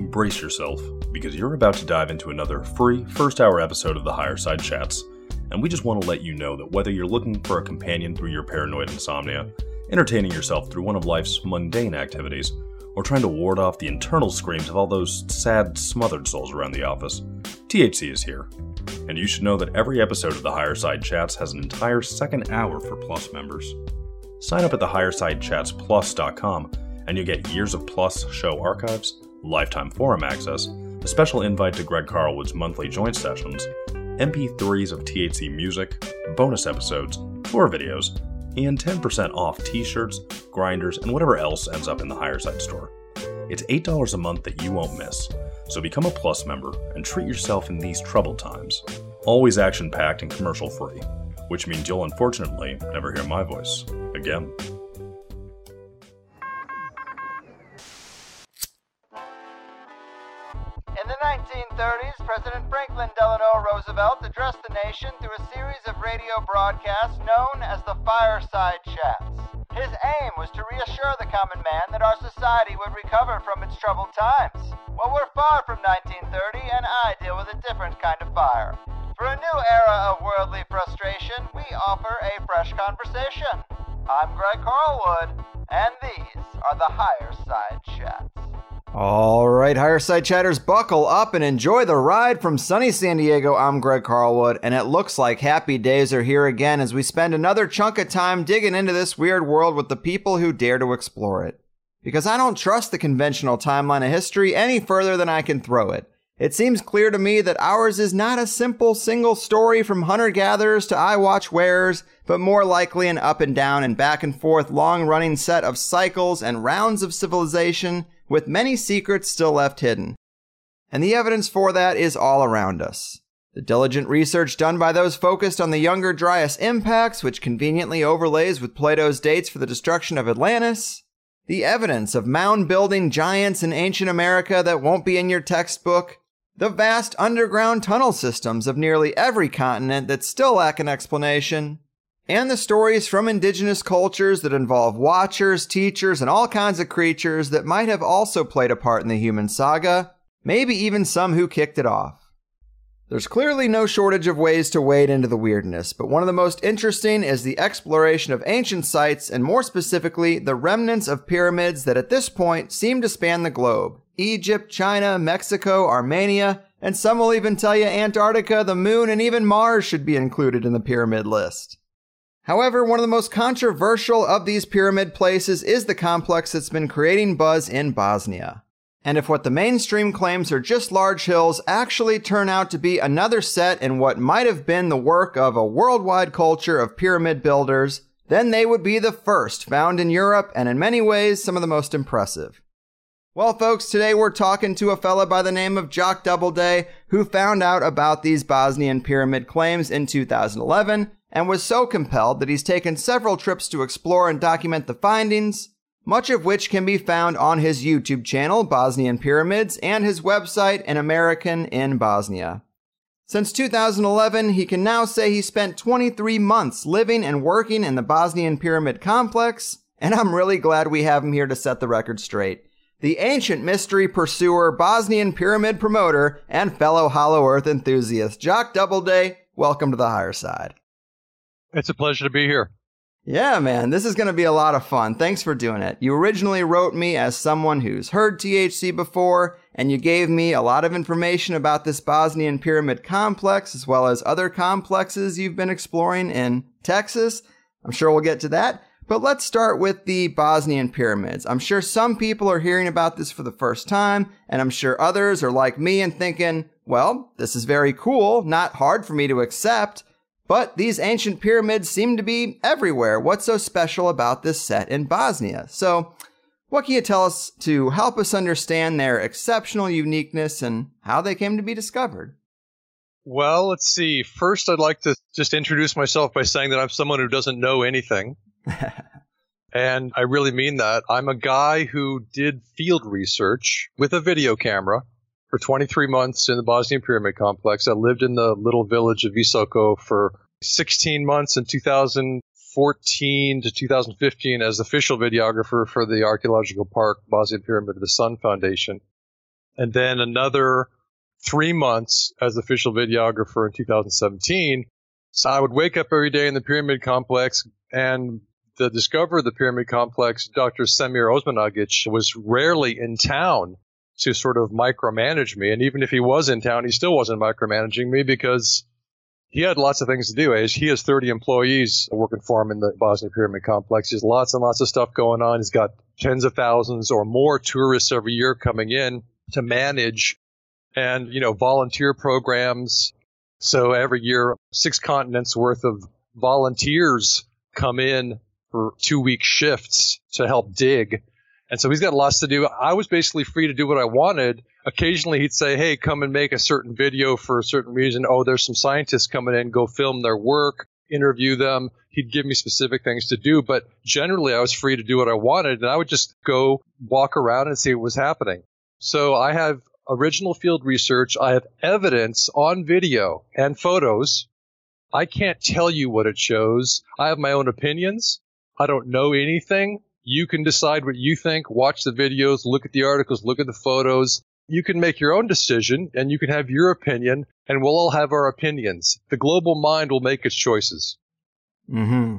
brace yourself, because you're about to dive into another free first-hour episode of the Higher Side Chats, and we just want to let you know that whether you're looking for a companion through your paranoid insomnia, entertaining yourself through one of life's mundane activities, or trying to ward off the internal screams of all those sad, smothered souls around the office, THC is here. And you should know that every episode of the Higher Side Chats has an entire second hour for Plus members. Sign up at thehighersidechatsplus.com and you'll get years of Plus show archives, lifetime forum access, a special invite to Greg Carlwood's monthly joint sessions, MP3s of THC music, bonus episodes, tour videos, and 10% off t-shirts, grinders, and whatever else ends up in the Higher Side store. It's $8 a month that you won't miss, so become a Plus member and treat yourself in these troubled times. Always action-packed and commercial-free, which means you'll unfortunately never hear my voice again. In the 1930s, President Franklin Delano Roosevelt addressed the nation through a series of radio broadcasts known as the Fireside Chats. His aim was to reassure the common man that our society would recover from its troubled times. Well, we're far from 1930, and I deal with a different kind of fire. For a new era of worldly frustration, we offer a fresh conversation. I'm Greg Carlwood, and these are the Higher Side Chats. All right, Higher Side Chatters, buckle up and enjoy the ride from sunny San Diego. I'm Greg Carlwood, and it looks like happy days are here again as we spend another chunk of time digging into this weird world with the people who dare to explore it. Because I don't trust the conventional timeline of history any further than I can throw it. It seems clear to me that ours is not a simple single story from hunter-gatherers to eye-watch wearers, but more likely an up and down and back and forth long-running set of cycles and rounds of civilization with many secrets still left hidden. And the evidence for that is all around us. The diligent research done by those focused on the Younger Dryas impacts, which conveniently overlays with Plato's dates for the destruction of Atlantis. The evidence of mound-building giants in ancient America that won't be in your textbook. The vast underground tunnel systems of nearly every continent that still lack an explanation. And the stories from indigenous cultures that involve watchers, teachers, and all kinds of creatures that might have also played a part in the human saga, maybe even some who kicked it off. There's clearly no shortage of ways to wade into the weirdness, but one of the most interesting is the exploration of ancient sites, and more specifically, the remnants of pyramids that at this point seem to span the globe. Egypt, China, Mexico, Armenia, and some will even tell you Antarctica, the moon, and even Mars should be included in the pyramid list. However, one of the most controversial of these pyramid places is the complex that's been creating buzz in Bosnia. And if what the mainstream claims are just large hills actually turn out to be another set in what might have been the work of a worldwide culture of pyramid builders, then they would be the first found in Europe and in many ways some of the most impressive. Well, folks, today we're talking to a fella by the name of Jock Doubleday who found out about these Bosnian pyramid claims in 2011 and was so compelled that he's taken several trips to explore and document the findings, much of which can be found on his YouTube channel, Bosnian Pyramids, and his website, An American in Bosnia. Since 2011, he can now say he spent 23 months living and working in the Bosnian Pyramid Complex, and I'm really glad we have him here to set the record straight. The ancient mystery pursuer, Bosnian Pyramid promoter, and fellow Hollow Earth enthusiast, Jock Doubleday, welcome to the Higher Side. It's a pleasure to be here. Yeah, man, this is going to be a lot of fun. Thanks for doing it. You originally wrote me as someone who's heard THC before, and you gave me a lot of information about this Bosnian Pyramid Complex, as well as other complexes you've been exploring in Texas. I'm sure we'll get to that. But let's start with the Bosnian Pyramids. I'm sure some people are hearing about this for the first time, and I'm sure others are like me and thinking, well, this is very cool, not hard for me to accept. But these ancient pyramids seem to be everywhere. What's so special about this set in Bosnia? So, what can you tell us to help us understand their exceptional uniqueness and how they came to be discovered? Well, let's see. First, I'd like to just introduce myself by saying that I'm someone who doesn't know anything. And I really mean that. I'm a guy who did field research with a video camera for 23 months in the Bosnian Pyramid Complex. I lived in the little village of Visoko for 16 months in 2014 to 2015 as official videographer for the archaeological park Bosnian Pyramid of the Sun Foundation. and then another 3 months as official videographer in 2017. So I would wake up every day in the Pyramid Complex, and the discoverer of the Pyramid Complex, Dr. Semir Osmanagic, was rarely in town to sort of micromanage me. And even if he was in town, he still wasn't micromanaging me because he had lots of things to do. He has 30 employees working for him in the Bosnian Pyramid Complex. He has lots and lots of stuff going on. He's got tens of thousands or more tourists every year coming in to manage, and, volunteer programs. So every year, 6 continents worth of volunteers come in for 2-week shifts to help dig. And so he's got lots to do. I was basically free to do what I wanted. Occasionally he'd say, hey, come and make a certain video for a certain reason. Oh, there's some scientists coming in, go film their work, interview them. He'd give me specific things to do. But generally I was free to do what I wanted, and I would just go walk around and see what was happening. So I have original field research. I have evidence on video and photos. I can't tell you what it shows. I have my own opinions. I don't know anything. You can decide what you think. Watch the videos, look at the articles, look at the photos. You can make your own decision, and you can have your opinion, and we'll all have our opinions. The global mind will make its choices. Mm-hmm.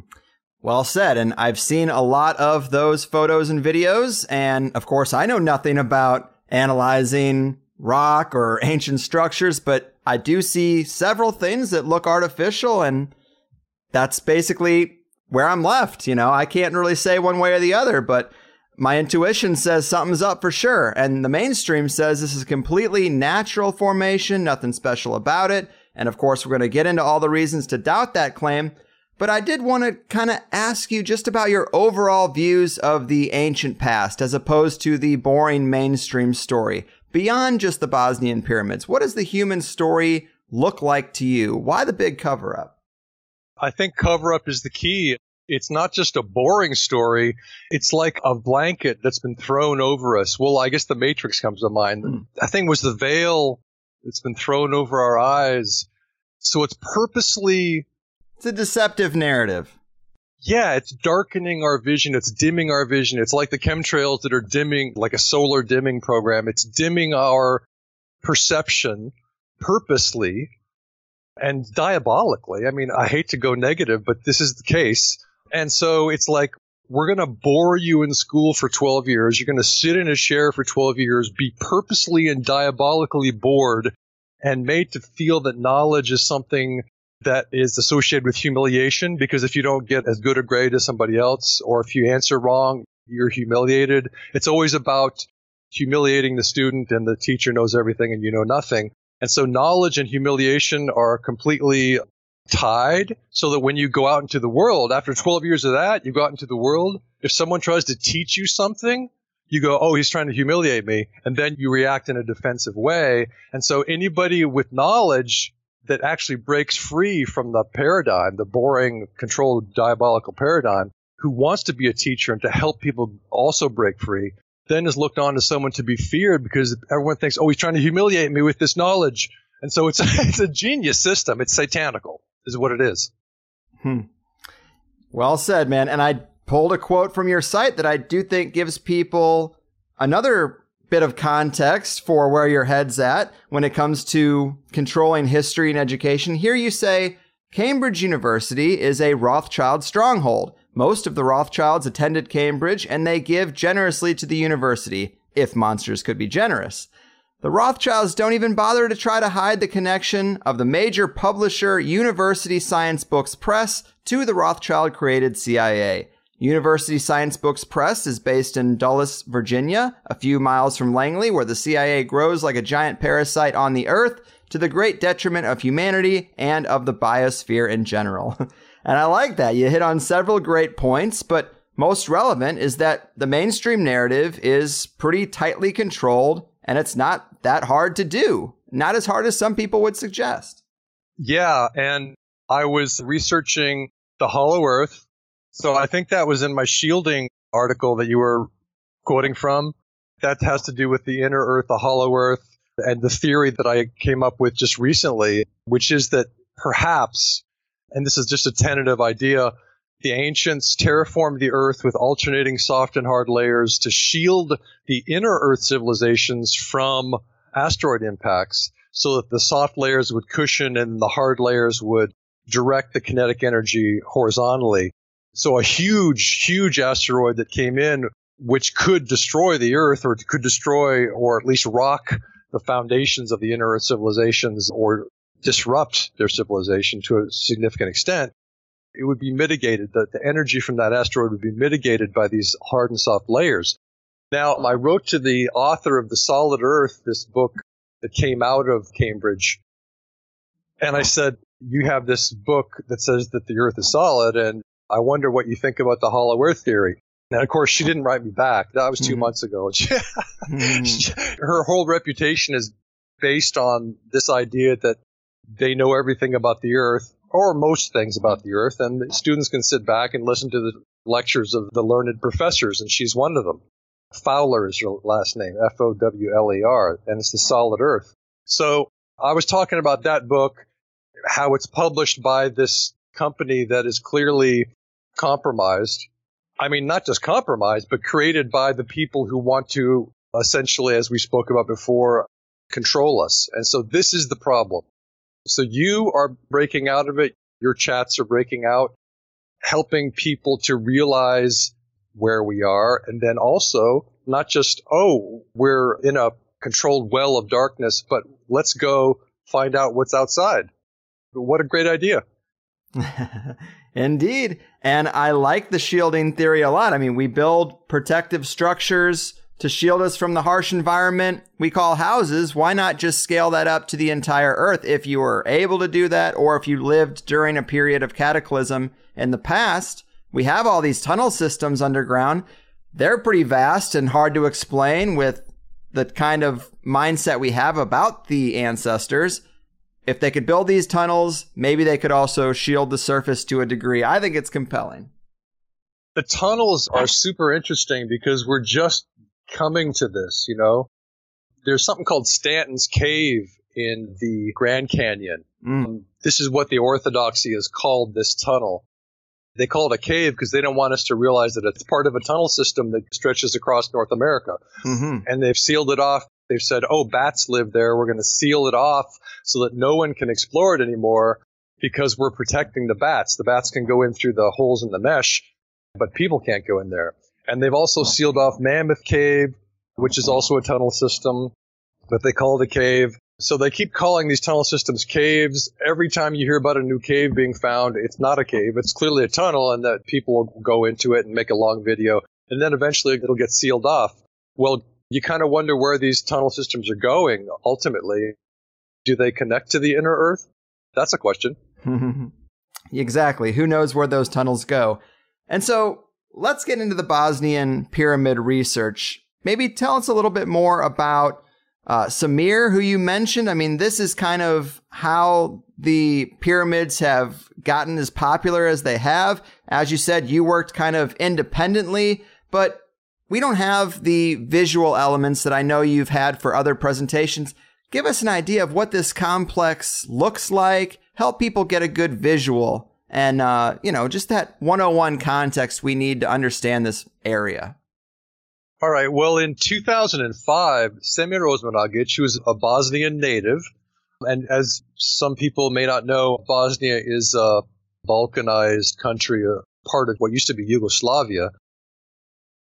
Well said. And I've seen a lot of those photos and videos. And of course, I know nothing about analyzing rock or ancient structures, but I do see several things that look artificial, and that's basically where I'm left. I can't really say one way or the other, but my intuition says something's up for sure. And the mainstream says this is completely natural formation, nothing special about it. And of course, we're going to get into all the reasons to doubt that claim. But I did want to kind of ask you just about your overall views of the ancient past, as opposed to the boring mainstream story. Beyond just the Bosnian pyramids, what does the human story look like to you? Why the big cover-up? I think cover-up is the key. It's not just a boring story. It's like a blanket that's been thrown over us. Well, I guess the Matrix comes to mind. I think it was the veil that's been thrown over our eyes. So it's purposely... It's a deceptive narrative. Yeah, it's darkening our vision. It's dimming our vision. It's like the chemtrails that are dimming, like a solar dimming program. It's dimming our perception purposely and diabolically. I mean, I hate to go negative, but this is the case. And so it's like, we're going to bore you in school for 12 years. You're going to sit in a chair for 12 years, be purposely and diabolically bored and made to feel that knowledge is something that is associated with humiliation, because if you don't get as good a grade as somebody else, or if you answer wrong, you're humiliated. It's always about humiliating the student, and the teacher knows everything and you know nothing. And so knowledge and humiliation are completely tied, so that when you go out into the world, after 12 years of that, you go out into the world, if someone tries to teach you something, you go, oh, he's trying to humiliate me. And then you react in a defensive way. And so anybody with knowledge that actually breaks free from the paradigm, the boring, controlled, diabolical paradigm, who wants to be a teacher and to help people also break free, then is looked on as someone to be feared, because everyone thinks, oh, he's trying to humiliate me with this knowledge. And so it's a genius system. It's satanical, is what it is. Well said, man. And I pulled a quote from your site that I do think gives people another bit of context for where your head's at when it comes to controlling history and education. Here you say, Cambridge University is a Rothschild stronghold. Most of the Rothschilds attended Cambridge, and they give generously to the university, if monsters could be generous. The Rothschilds don't even bother to try to hide the connection of the major publisher University Science Books Press to the Rothschild-created CIA. University Science Books Press is based in Dulles, Virginia, a few miles from Langley, where the CIA grows like a giant parasite on the earth, to the great detriment of humanity and of the biosphere in general. And I like that. You hit on several great points, but most relevant is that the mainstream narrative is pretty tightly controlled, and it's not that hard to do. Not as hard as some people would suggest. Yeah, and I was researching the Hollow Earth. So I think that was in my shielding article that you were quoting from. That has to do with the inner Earth, the Hollow Earth, and the theory that I came up with just recently, which is that perhaps, and this is just a tentative idea, the ancients terraformed the Earth with alternating soft and hard layers to shield the inner Earth civilizations from asteroid impacts so that the soft layers would cushion and the hard layers would direct the kinetic energy horizontally. So a huge, huge asteroid that came in, which could destroy the Earth or could destroy or at least rock the foundations of the inner Earth civilizations or disrupt their civilization to a significant extent, it would be mitigated. The energy from that asteroid would be mitigated by these hard and soft layers. Now, I wrote to the author of The Solid Earth, this book that came out of Cambridge, and I said, you have this book that says that the Earth is solid, and I wonder what you think about the hollow Earth theory. And of course, she didn't write me back. That was 2 months ago. Her whole reputation is based on this idea that they know everything about the Earth, or most things about the Earth, and the students can sit back and listen to the lectures of the learned professors, and she's one of them. Fowler is her last name, Fowler, and it's The Solid Earth. So I was talking about that book, how it's published by this company that is clearly compromised. I mean, not just compromised, but created by the people who want to essentially, as we spoke about before, control us. And so this is the problem. So you are breaking out of it. Your chats are breaking out, helping people to realize where we are. And then also not just, oh, we're in a controlled well of darkness, but let's go find out what's outside. What a great idea. Indeed. And I like the shielding theory a lot. I mean, we build protective structures to shield us from the harsh environment we call houses. Why not just scale that up to the entire Earth if you were able to do that, or if you lived during a period of cataclysm in the past? We have all these tunnel systems underground. They're pretty vast and hard to explain with the kind of mindset we have about the ancestors. If they could build these tunnels, maybe they could also shield the surface to a degree. I think it's compelling. The tunnels are super interesting because we're just coming to this, you know. There's something called Stanton's Cave in the Grand Canyon. This is what the orthodoxy has called this tunnel. They call it a cave because they don't want us to realize that it's part of a tunnel system that stretches across North America. And they've sealed it off. They've said, oh, bats live there. We're going to seal it off so that no one can explore it anymore because we're protecting the bats. The bats can go in through the holes in the mesh, but people can't go in there. And they've also sealed off Mammoth Cave, which is also a tunnel system, but they call it a cave. So they keep calling these tunnel systems caves. Every time you hear about a new cave being found, it's not a cave. It's clearly a tunnel, and that people will go into it and make a long video. And then eventually it'll get sealed off. Well, you kind of wonder where these tunnel systems are going ultimately. Do they connect to the inner Earth? That's a question. Exactly. Who knows where those tunnels go? And so let's get into the Bosnian Pyramid research. Maybe tell us a little bit more about Samir, who you mentioned. I mean, this is kind of how the pyramids have gotten as popular as they have. As you said, you worked kind of independently, but we don't have the visual elements that I know you've had for other presentations. Give us an idea of what this complex looks like. Help people get a good visual and, just that 101 context we need to understand this area. All right. Well, in 2005, Semir Osmanagic, who was a Bosnian native, and as some people may not know, Bosnia is a Balkanized country, a part of what used to be Yugoslavia.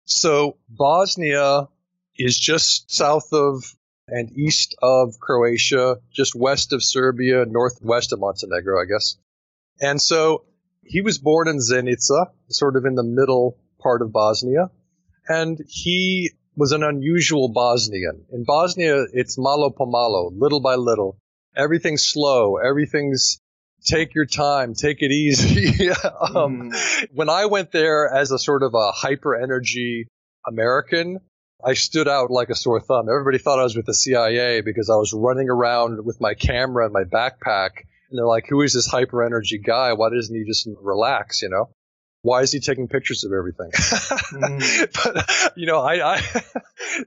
So Bosnia is just south of and east of Croatia, just west of Serbia, northwest of Montenegro, I guess. And so he was born in Zenica, sort of in the middle part of Bosnia. And he was an unusual Bosnian. In Bosnia, it's malo po malo, little by little. Everything's slow. Everything's take your time, take it easy. When I went there as a sort of a hyper energy American, I stood out like a sore thumb. Everybody thought I was with the CIA because I was running around with my camera and my backpack. And they're like, who is this hyper energy guy? Why doesn't he just relax, Why is he taking pictures of everything? But,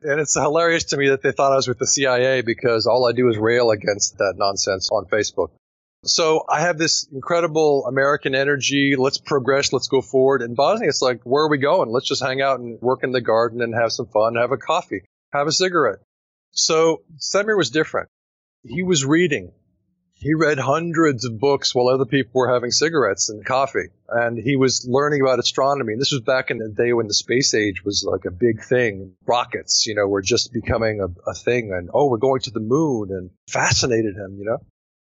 and it's hilarious to me that they thought I was with the CIA because all I do is rail against that nonsense on Facebook. So I have this incredible American energy. Let's progress. Let's go forward. In Bosnia, it's like, where are we going? Let's just hang out and work in the garden and have some fun, have a coffee, have a cigarette. So Samir was different. He was reading. He read hundreds of books while other people were having cigarettes and coffee. And he was learning about astronomy. And this was back in the day when the space age was like a big thing. Rockets, were just becoming a thing. And, we're going to the moon. And fascinated him,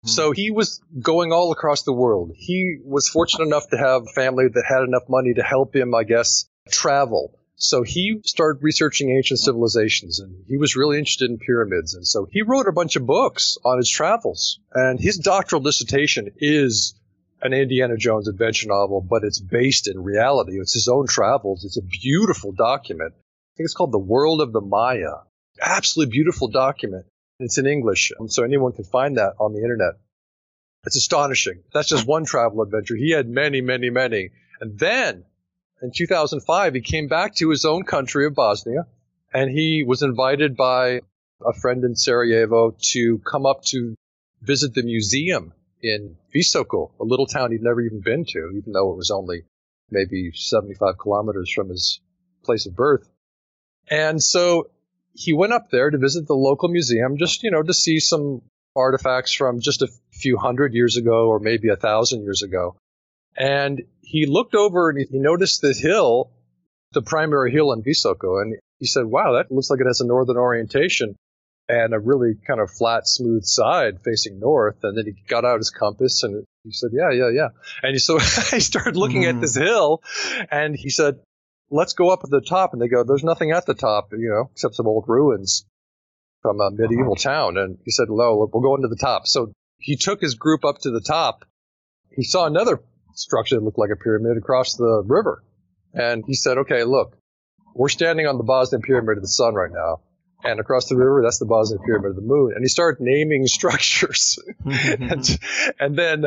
Mm-hmm. So he was going all across the world. He was fortunate enough to have a family that had enough money to help him, I guess, travel. So he started researching ancient civilizations, and he was really interested in pyramids. And so he wrote a bunch of books on his travels. And his doctoral dissertation is an Indiana Jones adventure novel, but it's based in reality. It's his own travels. It's a beautiful document. I think it's called The World of the Maya. Absolutely beautiful document. It's in English, and so anyone can find that on the internet. It's astonishing. That's just one travel adventure. He had many, many, many. And then in 2005, he came back to his own country of Bosnia, and he was invited by a friend in Sarajevo to come up to visit the museum in Visoko, a little town he'd never even been to, even though it was only maybe 75 kilometers from his place of birth. And so he went up there to visit the local museum, just, to see some artifacts from just a few hundred years ago or maybe 1,000 years ago. And he looked over and he noticed this hill, the primary hill in Visoko, and he said, wow, that looks like it has a northern orientation and a really kind of flat, smooth side facing north. And then he got out his compass and he said, yeah. And so he started looking at this hill and he said, let's go up at the top. And they go, there's nothing at the top, except some old ruins from a medieval town. And he said, no, we'll go into the top. So he took his group up to the top. He saw another structure that looked like a pyramid across the river. And he said, okay, look, we're standing on the Bosnian Pyramid of the Sun right now. And across the river, that's the Bosnian Pyramid of the Moon. And he started naming structures. and then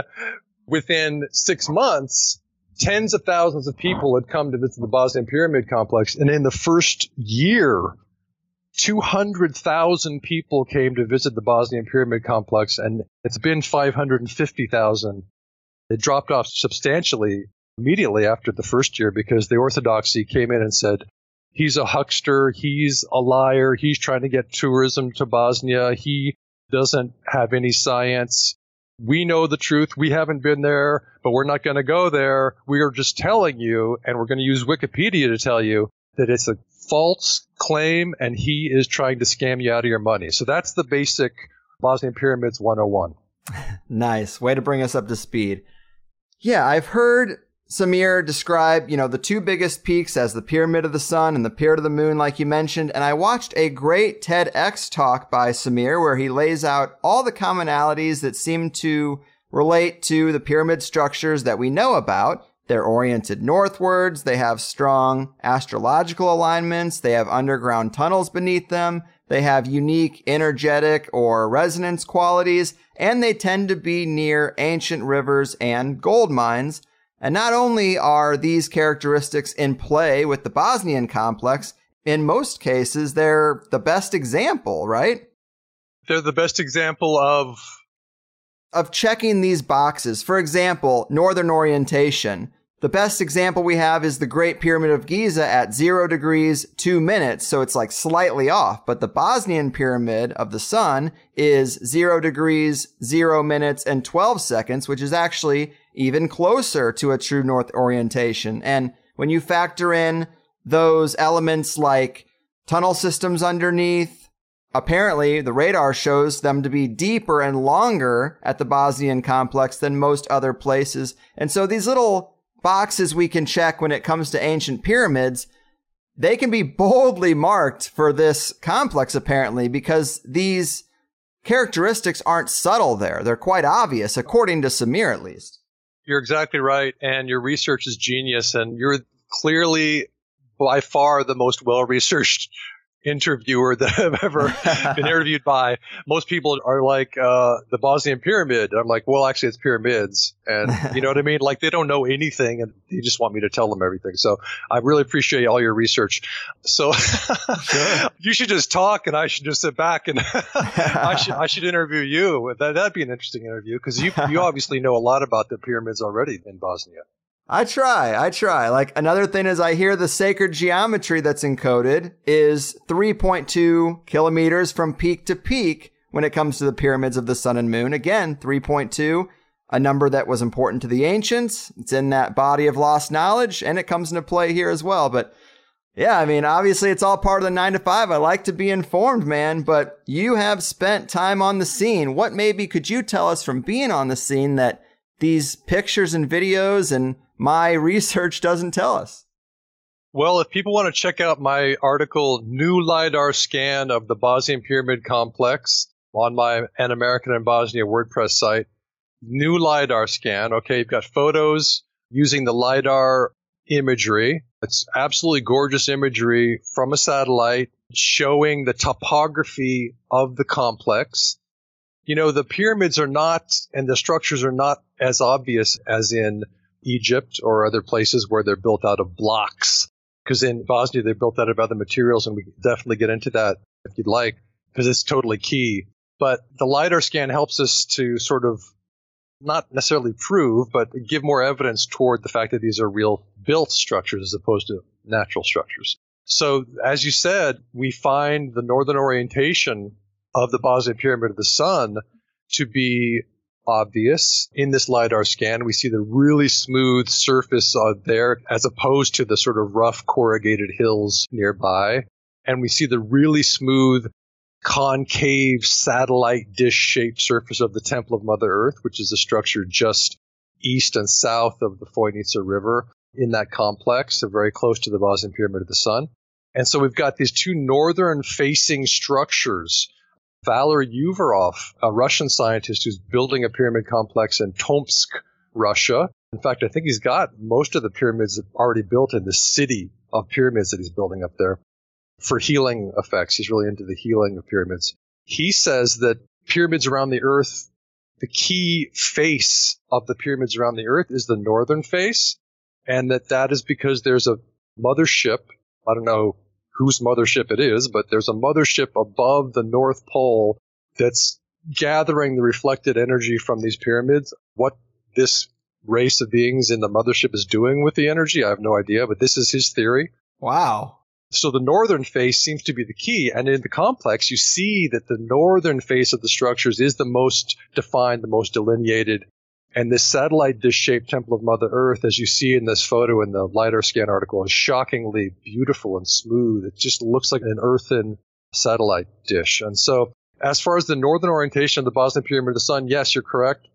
within 6 months, tens of thousands of people had come to visit the Bosnian Pyramid Complex. And in the first year, 200,000 people came to visit the Bosnian Pyramid Complex. And it's been 550,000. It dropped off substantially immediately after the first year because the Orthodoxy came in and said, he's a huckster, he's a liar, he's trying to get tourism to Bosnia, he doesn't have any science. We know the truth, we haven't been there, but we're not going to go there. We are just telling you, and we're going to use Wikipedia to tell you that it's a false claim and he is trying to scam you out of your money. So that's the basic Bosnian Pyramids 101. Nice. Way to bring us up to speed. Yeah, I've heard Samir describe, the two biggest peaks as the Pyramid of the Sun and the Pyramid of the Moon, like you mentioned. And I watched a great TEDx talk by Samir where he lays out all the commonalities that seem to relate to the pyramid structures that we know about. They're oriented northwards. They have strong astrological alignments. They have underground tunnels beneath them. They have unique energetic or resonance qualities, and they tend to be near ancient rivers and gold mines. And not only are these characteristics in play with the Bosnian complex, in most cases, they're the best example, right? They're the best example of checking these boxes. For example, northern orientation. The best example we have is the Great Pyramid of Giza at 0 degrees, 2 minutes. So it's like slightly off. But the Bosnian Pyramid of the Sun is 0 degrees, 0 minutes, and 12 seconds, which is actually even closer to a true north orientation. And when you factor in those elements like tunnel systems underneath, apparently the radar shows them to be deeper and longer at the Bosnian complex than most other places. And so these little boxes we can check when it comes to ancient pyramids, they can be boldly marked for this complex apparently because these characteristics aren't subtle there. They're quite obvious, according to Samir at least. You're exactly right, and your research is genius, and you're clearly by far the most well-researched interviewer that I've ever been interviewed by. Most people are like, the Bosnian Pyramid. I'm like, well, actually, it's pyramids. And you know what I mean? Like, they don't know anything, and they just want me to tell them everything. So I really appreciate all your research. So sure. You should just talk, and I should just sit back, and I should interview you. That'd be an interesting interview, because you obviously know a lot about the pyramids already in Bosnia. I try. Like, another thing is I hear the sacred geometry that's encoded is 3.2 kilometers from peak to peak when it comes to the pyramids of the sun and moon. Again, 3.2, a number that was important to the ancients. It's in that body of lost knowledge, and it comes into play here as well. But yeah, I mean, obviously it's all part of the 9 to 5. I like to be informed, man, but you have spent time on the scene. What maybe could you tell us from being on the scene that these pictures and videos and my research doesn't tell us? Well, if people want to check out my article, New LiDAR Scan of the Bosnian Pyramid Complex, on my An American in Bosnia WordPress site, New LiDAR Scan. Okay, you've got photos using the LiDAR imagery. It's absolutely gorgeous imagery from a satellite showing the topography of the complex. You know, the pyramids are not, and the structures are not as obvious as in Egypt or other places where they're built out of blocks. Because in Bosnia, they're built out of other materials, and we can definitely get into that if you'd like, because it's totally key. But the LiDAR scan helps us to sort of not necessarily prove, but give more evidence toward the fact that these are real built structures as opposed to natural structures. So, as you said, we find the northern orientation of the Bosnian Pyramid of the Sun to be obvious in this LiDAR scan. We see the really smooth surface there as opposed to the sort of rough corrugated hills nearby. And we see the really smooth concave satellite dish-shaped surface of the Temple of Mother Earth, which is a structure just east and south of the Foinica River in that complex, so very close to the Bosnian Pyramid of the Sun. And so we've got these two northern-facing structures. Valery Uvarov, a Russian scientist who's building a pyramid complex in Tomsk, Russia. In fact, I think he's got most of the pyramids already built in the city of pyramids that he's building up there for healing effects. He's really into the healing of pyramids. He says that pyramids around the Earth, the key face of the pyramids around the Earth is the northern face, and that is because there's a mothership. I don't know whose mothership it is, but there's a mothership above the North Pole that's gathering the reflected energy from these pyramids. What this race of beings in the mothership is doing with the energy, I have no idea, but this is his theory. Wow. So the northern face seems to be the key, and in the complex, you see that the northern face of the structures is the most defined, the most delineated. And this satellite dish-shaped Temple of Mother Earth, as you see in this photo in the LiDAR scan article, is shockingly beautiful and smooth. It just looks like an earthen satellite dish. And so as far as the northern orientation of the Bosnian Pyramid of the Sun, yes, you're correct.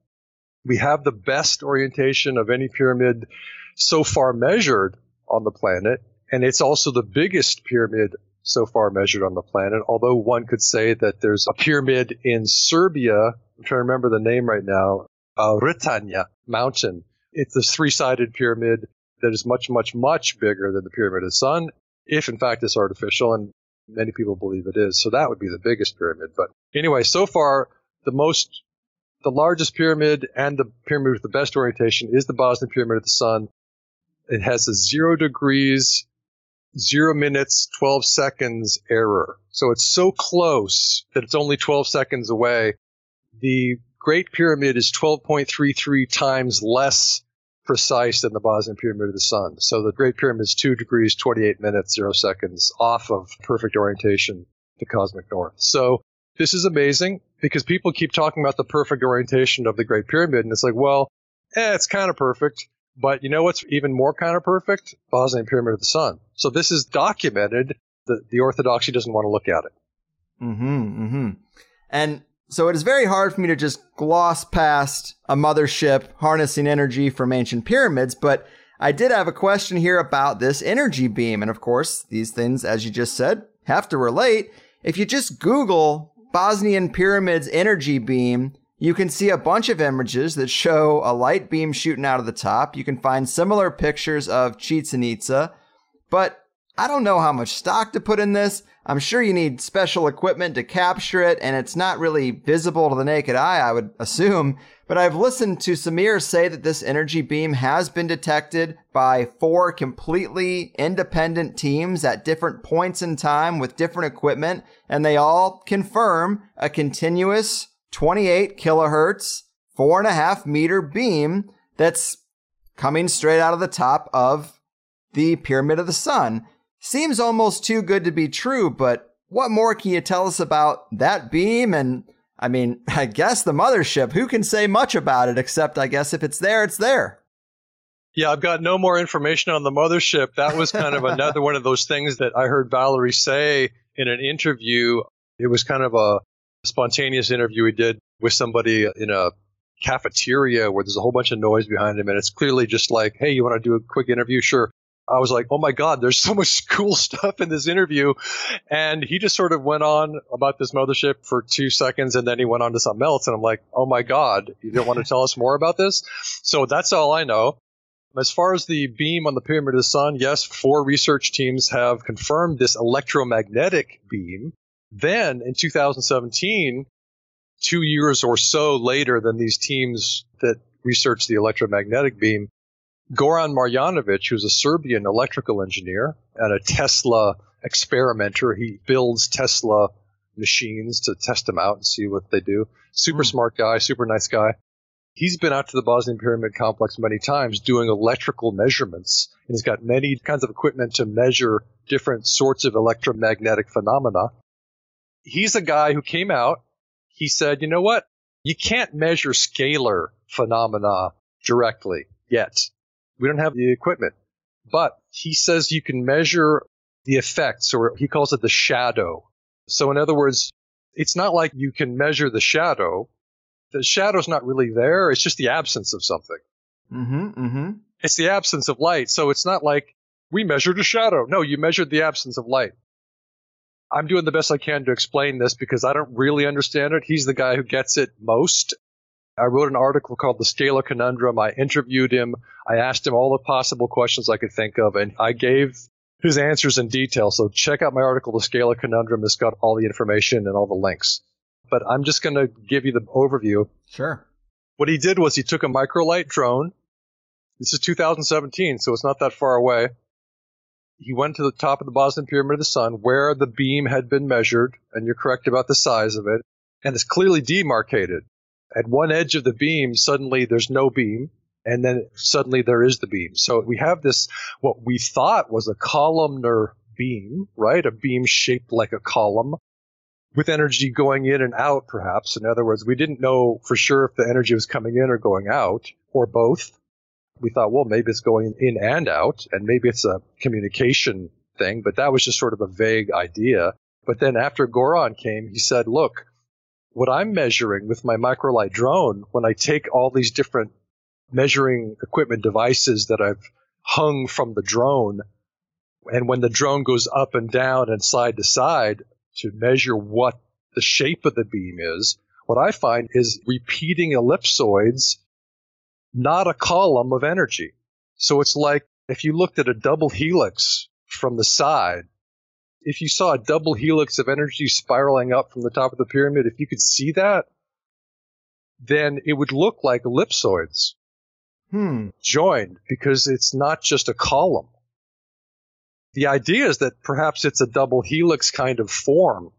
We have the best orientation of any pyramid so far measured on the planet. And it's also the biggest pyramid so far measured on the planet, although one could say that there's a pyramid in Serbia. I'm trying to remember the name right now. Ritanja mountain. It's a three-sided pyramid that is much, much, much bigger than the Pyramid of the Sun, if in fact it's artificial, and many people believe it is. So that would be the biggest pyramid. But anyway, so far, the largest pyramid and the pyramid with the best orientation is the Bosnian Pyramid of the Sun. It has a 0 degrees, 0 minutes, 12 seconds error. So it's so close that it's only 12 seconds away. The Great Pyramid is 12.33 times less precise than the Bosnian Pyramid of the Sun. So the Great Pyramid is 2 degrees, 28 minutes, 0 seconds off of perfect orientation to cosmic north. So this is amazing because people keep talking about the perfect orientation of the Great Pyramid, and it's like, well, it's kind of perfect. But you know what's even more kind of perfect? Bosnian Pyramid of the Sun. So this is documented. The orthodoxy doesn't want to look at it. And so it is very hard for me to just gloss past a mothership harnessing energy from ancient pyramids, but I did have a question here about this energy beam. And of course, these things, as you just said, have to relate. If you just Google Bosnian Pyramids energy beam, you can see a bunch of images that show a light beam shooting out of the top. You can find similar pictures of Chichen Itza, but I don't know how much stock to put in this. I'm sure you need special equipment to capture it, and it's not really visible to the naked eye, I would assume. But I've listened to Samir say that this energy beam has been detected by 4 completely independent teams at different points in time with different equipment, and they all confirm a continuous 28 kilohertz, 4.5 meter beam that's coming straight out of the top of the Pyramid of the Sun. Seems almost too good to be true, but what more can you tell us about that beam? And I mean, I guess the mothership, who can say much about it, except I guess if it's there, it's there. Yeah, I've got no more information on the mothership. That was kind of another one of those things that I heard Valerie say in an interview. It was kind of a spontaneous interview we did with somebody in a cafeteria where there's a whole bunch of noise behind him. And it's clearly just like, hey, you want to do a quick interview? Sure. I was like, oh my God, there's so much cool stuff in this interview. And he just sort of went on about this mothership for 2 seconds and then he went on to something else. And I'm like, oh my God, you don't want to tell us more about this? So that's all I know. As far as the beam on the Pyramid of the Sun, yes, 4 research teams have confirmed this electromagnetic beam. Then in 2017, 2 years or so later than these teams that researched the electromagnetic beam, Goran Marjanovic, who's a Serbian electrical engineer and a Tesla experimenter, he builds Tesla machines to test them out and see what they do. Super smart guy, super nice guy. He's been out to the Bosnian Pyramid Complex many times doing electrical measurements, and he's got many kinds of equipment to measure different sorts of electromagnetic phenomena. He's a guy who came out, he said, you know what? You can't measure scalar phenomena directly yet. We don't have the equipment. But he says you can measure the effects, or he calls it the shadow. So in other words, it's not like you can measure the shadow. The shadow's not really there. It's just the absence of something. It's the absence of light. So it's not like we measured a shadow. No, you measured the absence of light. I'm doing the best I can to explain this because I don't really understand it. He's the guy who gets it most. I wrote an article called The Scalar Conundrum. I interviewed him. I asked him all the possible questions I could think of, and I gave his answers in detail. So check out my article, The Scalar Conundrum. It's got all the information and all the links. But I'm just going to give you the overview. Sure. What he did was he took a microlight drone. This is 2017, so it's not that far away. He went to the top of the Bosnian Pyramid of the Sun where the beam had been measured, and you're correct about the size of it, and it's clearly demarcated. At one edge of the beam, suddenly there's no beam, and then suddenly there is the beam. So we have this, what we thought was a columnar beam, right? A beam shaped like a column with energy going in and out, perhaps. In other words, we didn't know for sure if the energy was coming in or going out, or both. We thought, well, maybe it's going in and out, and maybe it's a communication thing, but that was just sort of a vague idea. But then after Goran came, he said, look, what I'm measuring with my microlight drone, when I take all these different measuring equipment devices that I've hung from the drone, and when the drone goes up and down and side to side to measure what the shape of the beam is, what I find is repeating ellipsoids, not a column of energy. So it's like if you looked at a double helix from the side, if you saw a double helix of energy spiraling up from the top of the pyramid, if you could see that, then it would look like ellipsoids joined, because it's not just a column. The idea is that perhaps it's a double helix kind of form,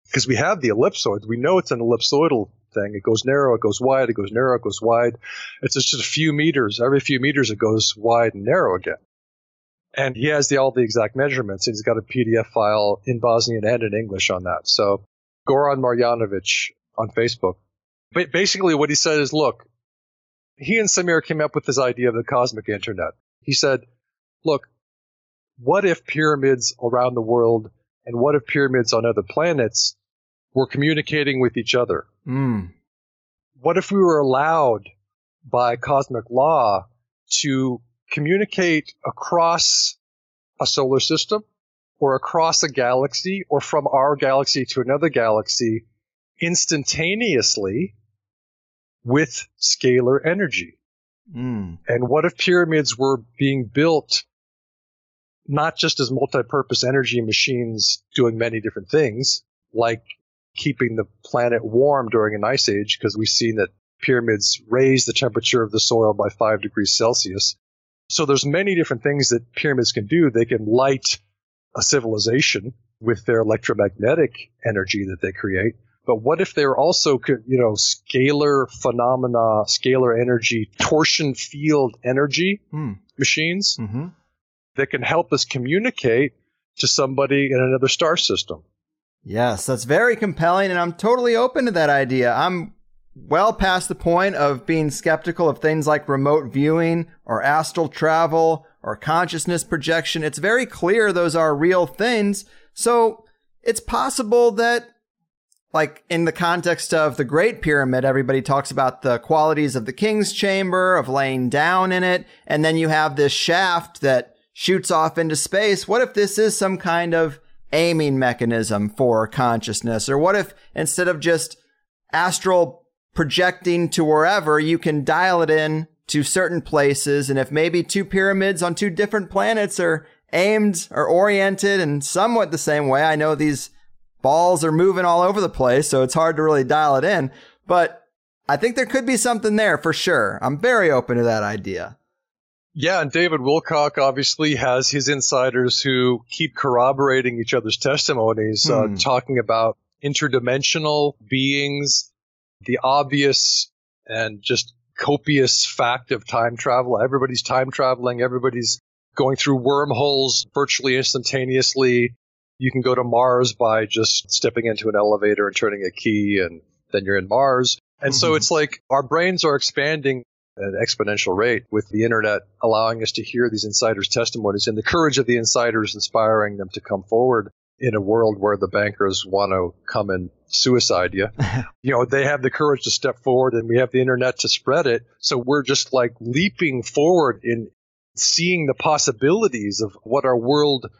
because we have the ellipsoids. We know it's an ellipsoidal thing. It goes narrow, it goes wide, it goes narrow, it goes wide. It's just a few meters. Every few meters it goes wide and narrow again. And he has all the exact measurements. He's got a PDF file in Bosnian and in English on that. So Goran Marjanovic on Facebook. But basically what he said is, look, he and Samir came up with this idea of the cosmic internet. He said, look, what if pyramids around the world and what if pyramids on other planets were communicating with each other? What if we were allowed by cosmic law to communicate across a solar system or across a galaxy or from our galaxy to another galaxy instantaneously with scalar energy? And what if pyramids were being built not just as multi-purpose energy machines doing many different things, like keeping the planet warm during an ice age, because we've seen that pyramids raise the temperature of the soil by 5 degrees Celsius. So there's many different things that pyramids can do. They can light a civilization with their electromagnetic energy that they create, But what if they're also, scalar phenomena, scalar energy, torsion field energy machines that can help us communicate to somebody in another star system? Yes, that's very compelling, and I'm totally open to that idea. I'm well past the point of being skeptical of things like remote viewing or astral travel or consciousness projection. It's very clear those are real things. So it's possible that, like in the context of the Great Pyramid, everybody talks about the qualities of the King's Chamber, of laying down in it, and then you have this shaft that shoots off into space. What if this is some kind of aiming mechanism for consciousness? Or what if instead of just astral projecting to wherever, you can dial it in to certain places, and if maybe two pyramids on two different planets are aimed or oriented in somewhat the same way. I know these balls are moving all over the place, so it's hard to really dial it in, but I think there could be something there for sure. I'm very open to that idea. Yeah, and David Wilcock obviously has his insiders who keep corroborating each other's testimonies, talking about interdimensional beings, the obvious and just copious fact of time travel. Everybody's time traveling. Everybody's going through wormholes virtually instantaneously. You can go to Mars by just stepping into an elevator and turning a key, and then you're in Mars. And so it's like our brains are expanding at an exponential rate with the internet, allowing us to hear these insiders' testimonies, and the courage of the insiders inspiring them to come forward in a world where the bankers want to come and suicide you. They have the courage to step forward, and we have the internet to spread it. So we're just like leaping forward in seeing the possibilities of what our world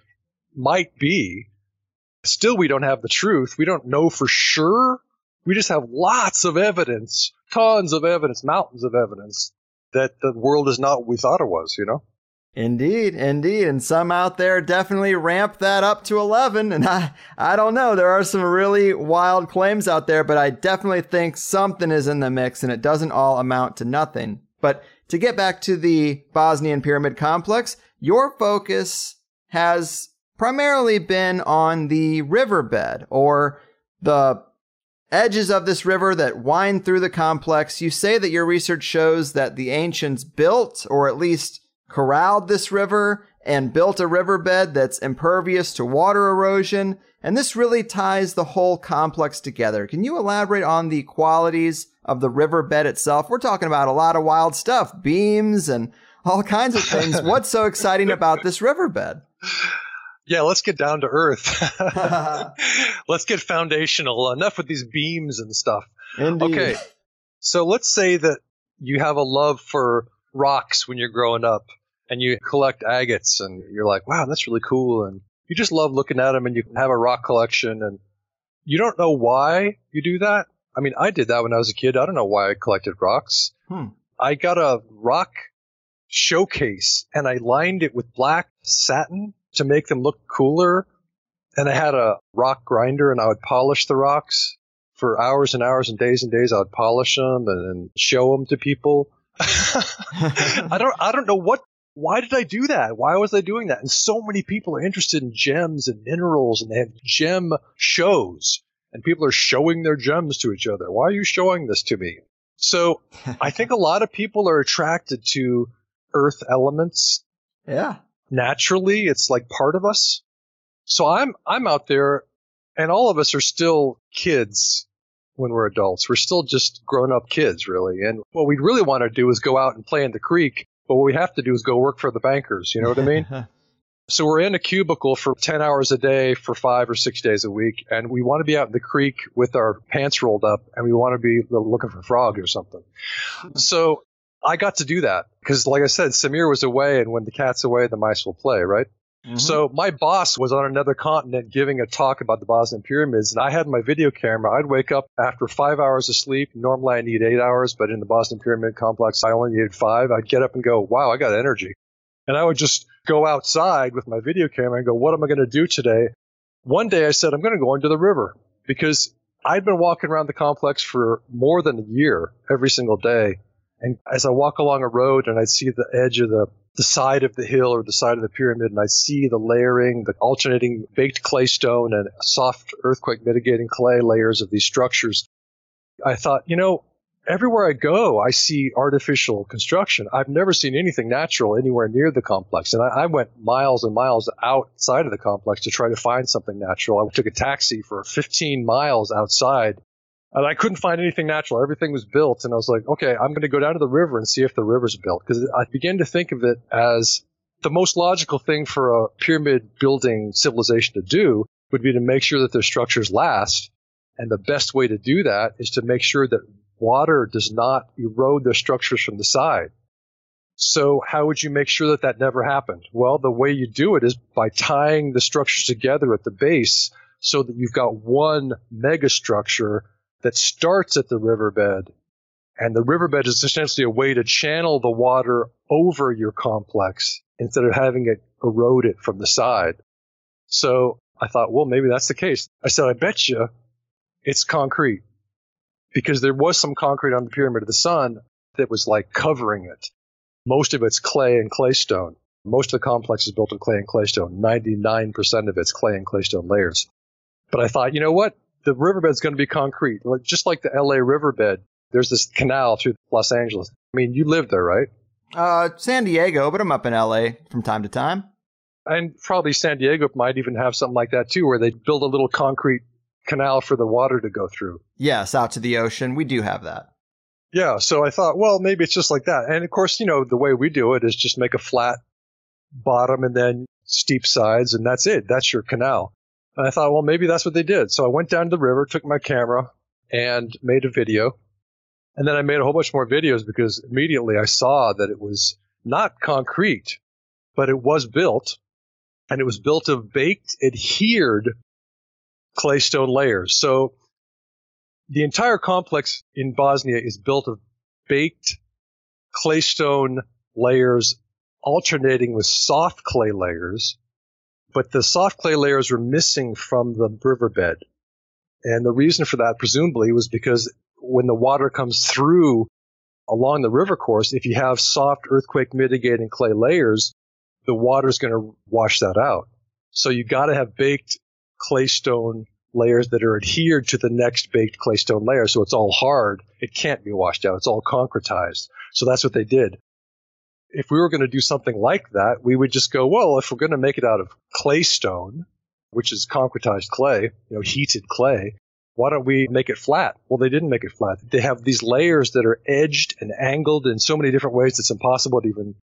might be. Still, we don't have the truth. We don't know for sure. We just have lots of evidence, tons of evidence, mountains of evidence that the world is not what we thought it was, Indeed. And some out there definitely ramp that up to 11. And I don't know. There are some really wild claims out there, but I definitely think something is in the mix, and it doesn't all amount to nothing. But to get back to the Bosnian Pyramid Complex, your focus has primarily been on the riverbed, or the edges of this river that wind through the complex. You say that your research shows that the ancients built, or at least corralled, this river and built a riverbed that's impervious to water erosion. And this really ties the whole complex together. Can you elaborate on the qualities of the riverbed itself? We're talking about a lot of wild stuff, beams and all kinds of things. What's so exciting about this riverbed? Yeah, let's get down to earth. Let's get foundational. Enough with these beams and stuff. Indeed. Okay, so let's say that you have a love for rocks when you're growing up, and you collect agates, and you're like, wow, that's really cool. And you just love looking at them, and you have a rock collection, and you don't know why you do that. I mean, I did that when I was a kid. I don't know why I collected rocks. I got a rock showcase, and I lined it with black satin to make them look cooler. And I had a rock grinder, and I would polish the rocks for hours and hours and days. I would polish them and show them to people. I don't know why did I do that? Why was I doing that? And so many people are interested in gems and minerals, and they have gem shows, and people are showing their gems to each other. Why are you showing this to me? So I think a lot of people are attracted to earth elements. Yeah. Naturally, it's like part of us. So I'm out there, and all of us are still kids when we're adults. We're still just grown-up kids, really. And what we really want to do is go out and play in the creek, but what we have to do is go work for the bankers. You know what I mean? So we're in a cubicle for 10 hours a day for 5 or 6 days a week, and we want to be out in the creek with our pants rolled up, and we want to be looking for frogs or something. So I got to do that because, like I said, Samir was away, and when the cat's away, the mice will play, right? So my boss was on another continent giving a talk about the Bosnian Pyramids, and I had my video camera. I'd wake up after 5 hours of sleep. Normally I need 8 hours, but in the Bosnian Pyramid Complex, I only needed 5. I'd get up and go, wow, I got energy. And I would just go outside with my video camera and go, what am I going to do today? One day I said, I'm going to go into the river, because I'd been walking around the complex for more than a year every single day. And as I walk along a road and I'd see the edge of the side of the hill or the side of the pyramid, and I'd see the layering, the alternating baked clay stone and soft earthquake mitigating clay layers of these structures, I thought, everywhere I go, I see artificial construction. I've never seen anything natural anywhere near the complex. And I went miles and miles outside of the complex to try to find something natural. I took a taxi for 15 miles outside, and I couldn't find anything natural. Everything was built. And I was like, okay, I'm going to go down to the river and see if the river's built. Because I began to think of it as the most logical thing for a pyramid building civilization to do would be to make sure that their structures last. And the best way to do that is to make sure that water does not erode their structures from the side. So how would you make sure that that never happened? Well, the way you do it is by tying the structures together at the base so that you've got one megastructure that starts at the riverbed. And the riverbed is essentially a way to channel the water over your complex instead of having it erode it from the side. So I thought, well, maybe that's the case. I said, I bet you it's concrete. Because there was some concrete on the Pyramid of the Sun that was like covering it. Most of it's clay and claystone. Most of the complex is built in clay and claystone. 99% of it's clay and claystone layers. But I thought, you know what? The riverbed's going to be concrete. Just like the LA riverbed, there's this canal through Los Angeles. I mean, you live there, right? San Diego, but I'm up in LA from time to time. And probably San Diego might even have something like that too, where they build a little concrete canal for the water to go through. Yes, out to the ocean. We do have that. Yeah, so I thought, well, maybe it's just like that. And of course, the way we do it is just make a flat bottom and then steep sides, and that's it. That's your canal. And I thought, well, maybe that's what they did. So I went down to the river, took my camera, and made a video. And then I made a whole bunch more videos because immediately I saw that it was not concrete, but it was built. And it was built of baked, adhered claystone layers. So the entire complex in Bosnia is built of baked claystone layers alternating with soft clay layers, but the soft clay layers were missing from the riverbed. And the reason for that presumably was because when the water comes through along the river course, if you have soft earthquake mitigating clay layers, the water's going to wash that out. So you got to have baked claystone layers that are adhered to the next baked claystone layer. So it's all hard. It can't be washed out. It's all concretized. So that's what they did. If we were going to do something like that, we would just go, well, if we're going to make it out of claystone, which is concretized clay, heated clay, why don't we make it flat? Well, they didn't make it flat. They have these layers that are edged and angled in so many different ways it's impossible to even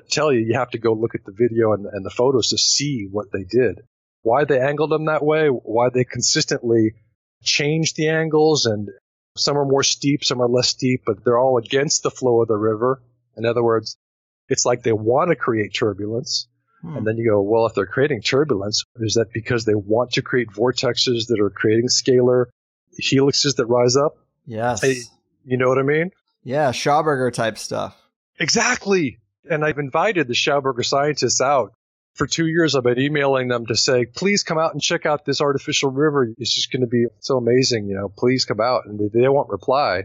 tell you. You have to go look at the video and the photos to see what they did. Why they angled them that way, why they consistently changed the angles, and some are more steep, some are less steep, but they're all against the flow of the river. In other words, it's like they want to create turbulence. And then you go, well, if they're creating turbulence, is that because they want to create vortexes that are creating scalar helixes that rise up? Yes. You know what I mean? Yeah, Schauberger type stuff. Exactly. And I've invited the Schauberger scientists out. For 2 years, I've been emailing them to say, please come out and check out this artificial river. It's just going to be so amazing. Please come out. And they won't reply.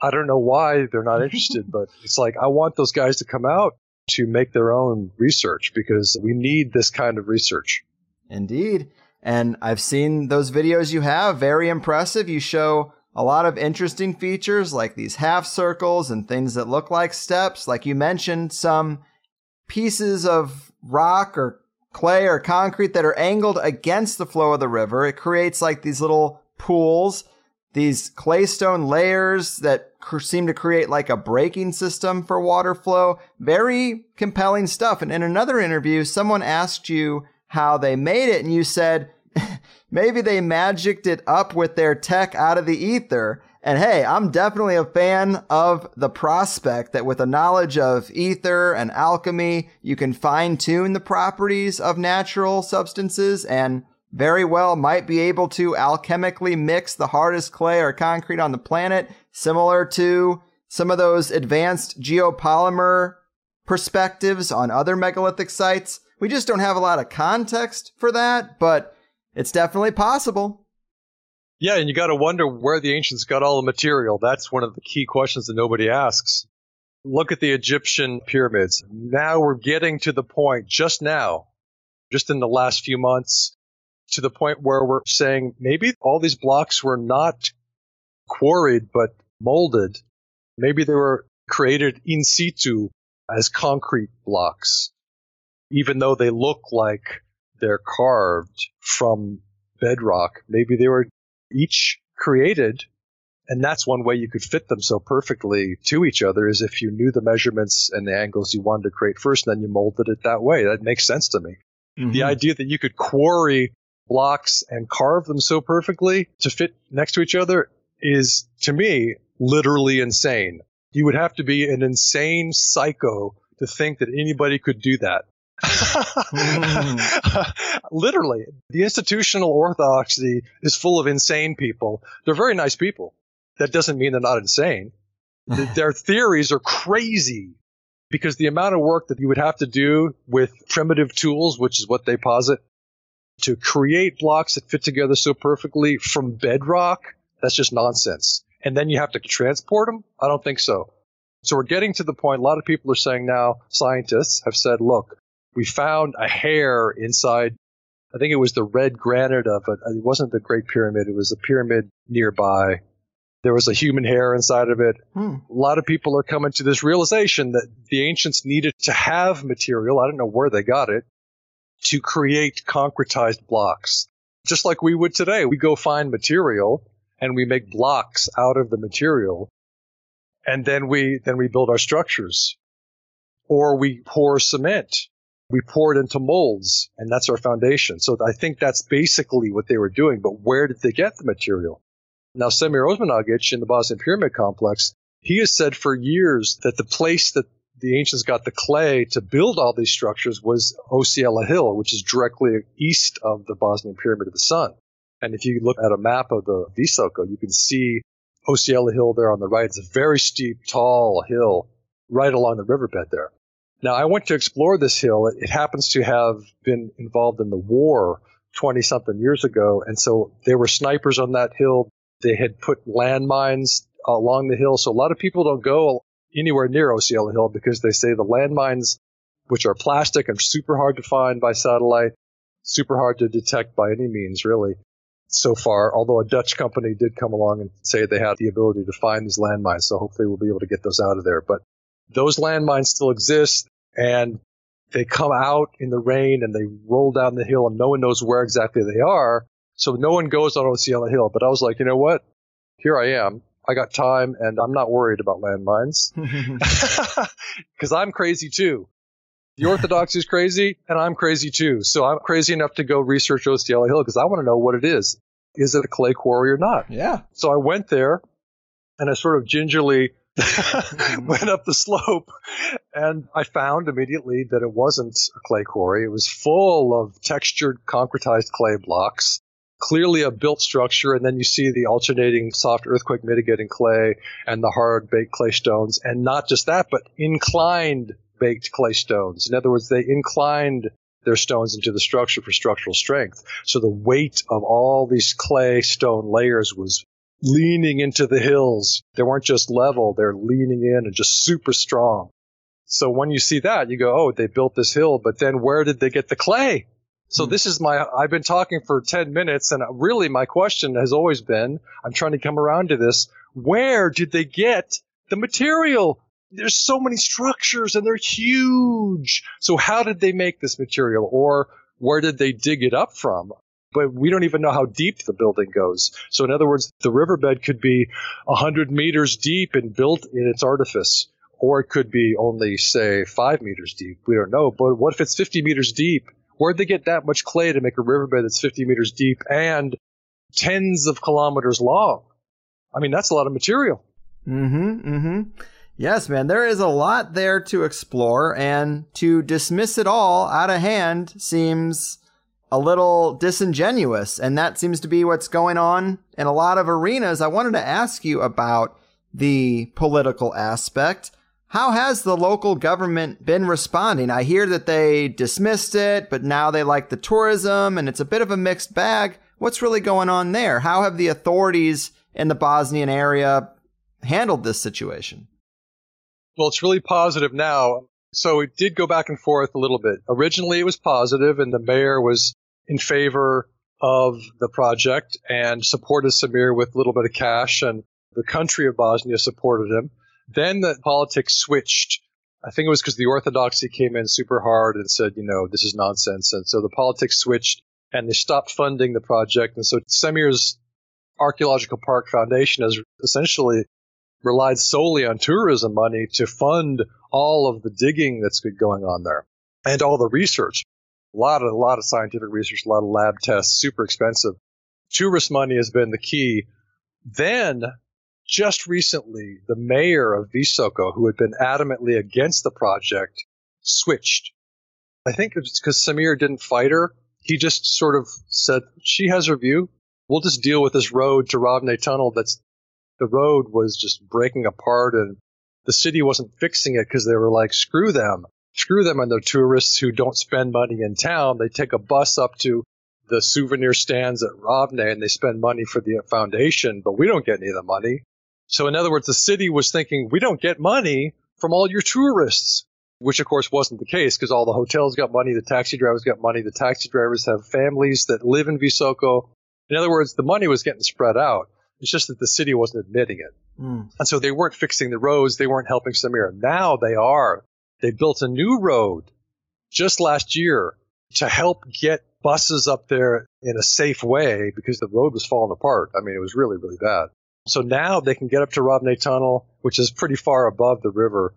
I don't know why they're not interested, but it's like, I want those guys to come out to make their own research because we need this kind of research. Indeed. And I've seen those videos you have. Very impressive. You show a lot of interesting features like these half circles and things that look like steps. Like you mentioned, some pieces of rock or clay or concrete that are angled against the flow of the river. It creates like these little pools, these claystone layers that seem to create like a braking system for water flow. Very compelling stuff. And in another interview, someone asked you how they made it, and you said maybe they magicked it up with their tech out of the ether. And hey, I'm definitely a fan of the prospect that with a knowledge of ether and alchemy, you can fine-tune the properties of natural substances and very well might be able to alchemically mix the hardest clay or concrete on the planet, similar to some of those advanced geopolymer perspectives on other megalithic sites. We just don't have a lot of context for that, but it's definitely possible. Yeah, and you got to wonder where the ancients got all the material. That's one of the key questions that nobody asks. Look at the Egyptian pyramids. Now we're getting to the point just now, just in the last few months, to the point where we're saying maybe all these blocks were not quarried but molded. Maybe they were created in situ as concrete blocks, even though they look like they're carved from bedrock. Maybe they were each created, and that's one way you could fit them so perfectly to each other, is if you knew the measurements and the angles you wanted to create first, and then you molded it that way. That makes sense to me. Mm-hmm. The idea that you could quarry blocks and carve them so perfectly to fit next to each other is, to me, literally insane. You would have to be an insane psycho to think that anybody could do that. Literally, the institutional orthodoxy is full of insane people. They're very nice people. That doesn't mean they're not insane. Their theories are crazy because the amount of work that you would have to do with primitive tools, which is what they posit, to create blocks that fit together so perfectly from bedrock, that's just nonsense. And then you have to transport them? I don't think so. So we're getting to the point, a lot of people are saying now, scientists have said, look, we found a hair inside, I think it was the red granite of it. It wasn't the Great Pyramid. It was a pyramid nearby. There was a human hair inside of it. A lot of people are coming to this realization that the ancients needed to have material, I don't know where they got it, to create concretized blocks. Just like we would today. We go find material and we make blocks out of the material, and then we build our structures. Or we pour cement. We pour it into molds, and that's our foundation. So I think that's basically what they were doing. But where did they get the material? Now, Semir Osmanagic in the Bosnian Pyramid Complex, he has said for years that the place that the ancients got the clay to build all these structures was Osiela Hill, which is directly east of the Bosnian Pyramid of the Sun. And if you look at a map of the Visoko, you can see Osiela Hill there on the right. It's a very steep, tall hill right along the riverbed there. Now, I went to explore this hill. It happens to have been involved in the war 20-something years ago, and so there were snipers on that hill. They had put landmines along the hill, so a lot of people don't go anywhere near Osiela Hill because they say the landmines, which are plastic and super hard to find by satellite, super hard to detect by any means, really, so far, although a Dutch company did come along and say they had the ability to find these landmines, so hopefully we'll be able to get those out of there. But those landmines still exist, and they come out in the rain and they roll down the hill, and no one knows where exactly they are. So no one goes on Osiela Hill. But I was like, you know what? Here I am. I got time, and I'm not worried about landmines because I'm crazy too. The Orthodoxy is crazy, and I'm crazy too. So I'm crazy enough to go research Osiela Hill because I want to know what it is. Is it a clay quarry or not? Yeah. So I went there, and I sort of gingerly went up the slope, and I found immediately that it wasn't a clay quarry. It was full of textured, concretized clay blocks, clearly a built structure, and then you see the alternating soft earthquake mitigating clay and the hard baked clay stones, and not just that, but inclined baked clay stones. In other words, they inclined their stones into the structure for structural strength. So the weight of all these clay stone layers was leaning into the hills. They weren't just level, they're leaning in and just super strong. So when you see that, you go, oh, they built this hill, but then where did they get the clay? So this is I've been talking for 10 minutes, and really my question has always been, I'm trying to come around to this, where did they get the material? There's so many structures, and they're huge. So how did they make this material, or where did they dig it up from? But we don't even know how deep the building goes. So in other words, the riverbed could be 100 meters deep and built in its artifice, or it could be only, say, 5 meters deep. We don't know. But what if it's 50 meters deep? Where'd they get that much clay to make a riverbed that's 50 meters deep and tens of kilometers long? I mean, that's a lot of material. Yes, man, there is a lot there to explore, and to dismiss it all out of hand seems a little disingenuous, and that seems to be what's going on in a lot of arenas. I wanted to ask you about the political aspect. How has the local government been responding? I hear that they dismissed it, but now they like the tourism, and it's a bit of a mixed bag. What's really going on there? How have the authorities in the Bosnian area handled this situation? Well, it's really positive now. So it did go back and forth a little bit. Originally, it was positive, and the mayor was in favor of the project and supported Samir with a little bit of cash, and the country of Bosnia supported him. Then the politics switched. I think it was because the orthodoxy came in super hard and said, this is nonsense. And so the politics switched, and they stopped funding the project. And so Samir's Archaeological Park Foundation has essentially relied solely on tourism money to fund all of the digging that's going on there and all the research. A lot of scientific research, a lot of lab tests, super expensive. Tourist money has been the key. Then, just recently, the mayor of Visoko, who had been adamantly against the project, switched. I think it's because Samir didn't fight her. He just sort of said, she has her view. We'll just deal with this road to Ravne Tunnel. The road was just breaking apart, and the city wasn't fixing it because they were like, screw them and the tourists who don't spend money in town. They take a bus up to the souvenir stands at Ravne and they spend money for the foundation, but we don't get any of the money. So in other words, the city was thinking, we don't get money from all your tourists, which of course wasn't the case because all the hotels got money, the taxi drivers got money, the taxi drivers have families that live in Visoko. In other words, the money was getting spread out. It's just that the city wasn't admitting it. And so they weren't fixing the roads. They weren't helping Samir. Now they are. They built a new road just last year to help get buses up there in a safe way because the road was falling apart. I mean, it was really, really bad. So now they can get up to Ravne Tunnel, which is pretty far above the river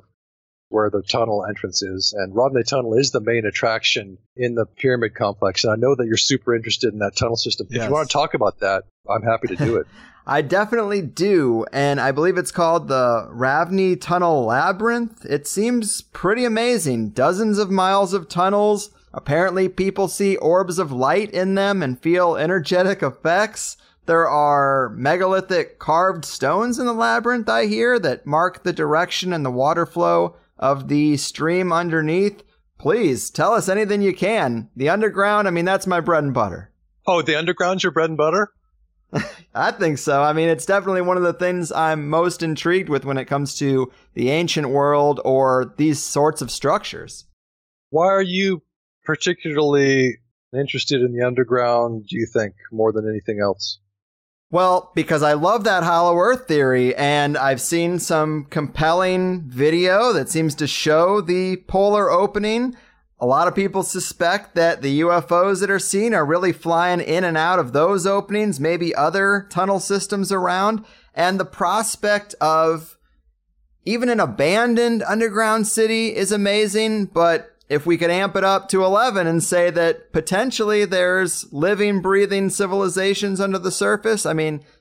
where the tunnel entrance is. And Ravne Tunnel is the main attraction in the pyramid complex. And I know that you're super interested in that tunnel system. Yes. If you want to talk about that, I'm happy to do it. I definitely do, and I believe it's called the Ravne Tunnel Labyrinth. It seems pretty amazing. Dozens of miles of tunnels. Apparently people see orbs of light in them and feel energetic effects. There are megalithic carved stones in the labyrinth, I hear, that mark the direction and the water flow of the stream underneath. Please, tell us anything you can. The underground, that's my bread and butter. Oh, the underground's your bread and butter? I think so. It's definitely one of the things I'm most intrigued with when it comes to the ancient world or these sorts of structures. Why are you particularly interested in the underground, do you think, more than anything else? Well, because I love that hollow earth theory, and I've seen some compelling video that seems to show the polar opening. A lot of people suspect that the UFOs that are seen are really flying in and out of those openings, maybe other tunnel systems around. And the prospect of even an abandoned underground city is amazing. But if we could amp it up to 11 and say that potentially there's living, breathing civilizations under the surface,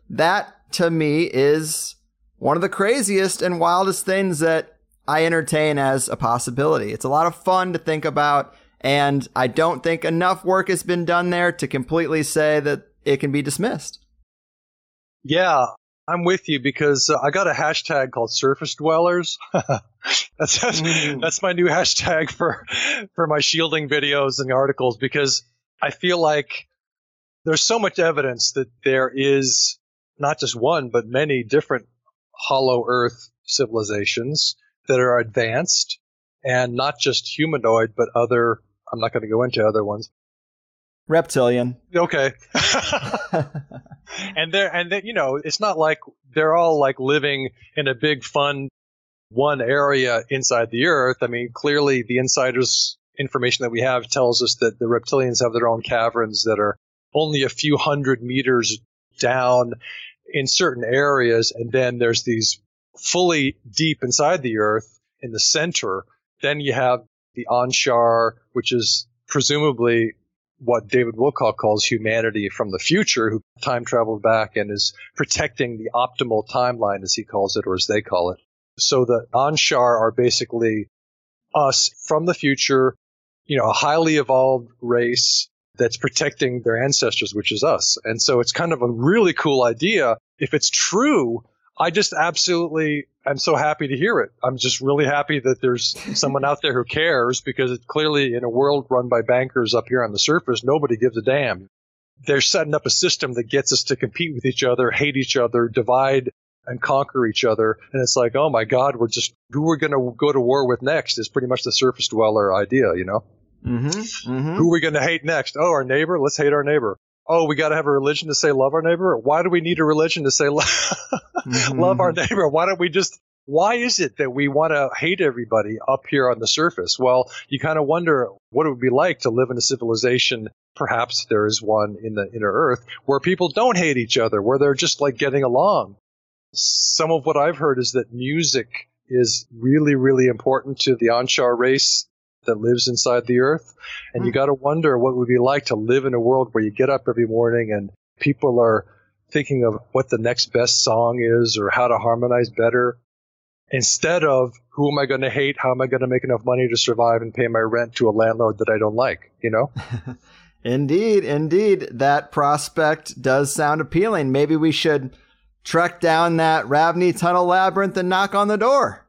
that to me is one of the craziest and wildest things that I entertain as a possibility. It's a lot of fun to think about, and I don't think enough work has been done there to completely say that it can be dismissed. Yeah, I'm with you because I got a hashtag called Surface Dwellers. That's my new hashtag for my shielding videos and articles because I feel like there's so much evidence that there is not just one, but many different hollow earth civilizations that are advanced and not just humanoid, but other, I'm not going to go into other ones. Reptilian. Okay. and it's not like they're all like living in a big fun one area inside the earth. Clearly the insiders information that we have tells us that the reptilians have their own caverns that are only a few hundred meters down in certain areas. And then there's these fully deep inside the earth in the center. Then you have the Anshar, which is presumably what David Wilcock calls humanity from the future, who time traveled back and is protecting the optimal timeline, as he calls it, or as they call it. So the Anshar are basically us from the future, a highly evolved race that's protecting their ancestors, which is us. And so it's kind of a really cool idea. If it's true, I just absolutely am so happy to hear it. I'm just really happy that there's someone out there who cares because it's clearly in a world run by bankers up here on the surface, nobody gives a damn. they're setting up a system that gets us to compete with each other, hate each other, divide and conquer each other. And it's like, oh my God, who we're going to go to war with next is pretty much the surface dweller idea, you know? Mm-hmm. Mm-hmm. Who are we going to hate next? Oh, our neighbor? Let's hate our neighbor. Oh, we got to have a religion to say love our neighbor? Why do we need a religion to say love our neighbor? Why is it that we want to hate everybody up here on the surface? Well, you kind of wonder what it would be like to live in a civilization, perhaps there is one in the inner earth, where people don't hate each other, where they're just like getting along. Some of what I've heard is that music is really, really important to the Anshar race that lives inside the earth. And you got to wonder what it would be like to live in a world where you get up every morning and people are thinking of what the next best song is or how to harmonize better, instead of who am I going to hate? How am I going to make enough money to survive and pay my rent to a landlord that I don't like, you know? Indeed, indeed. That prospect does sound appealing. Maybe we should trek down that Ravni Tunnel labyrinth and knock on the door.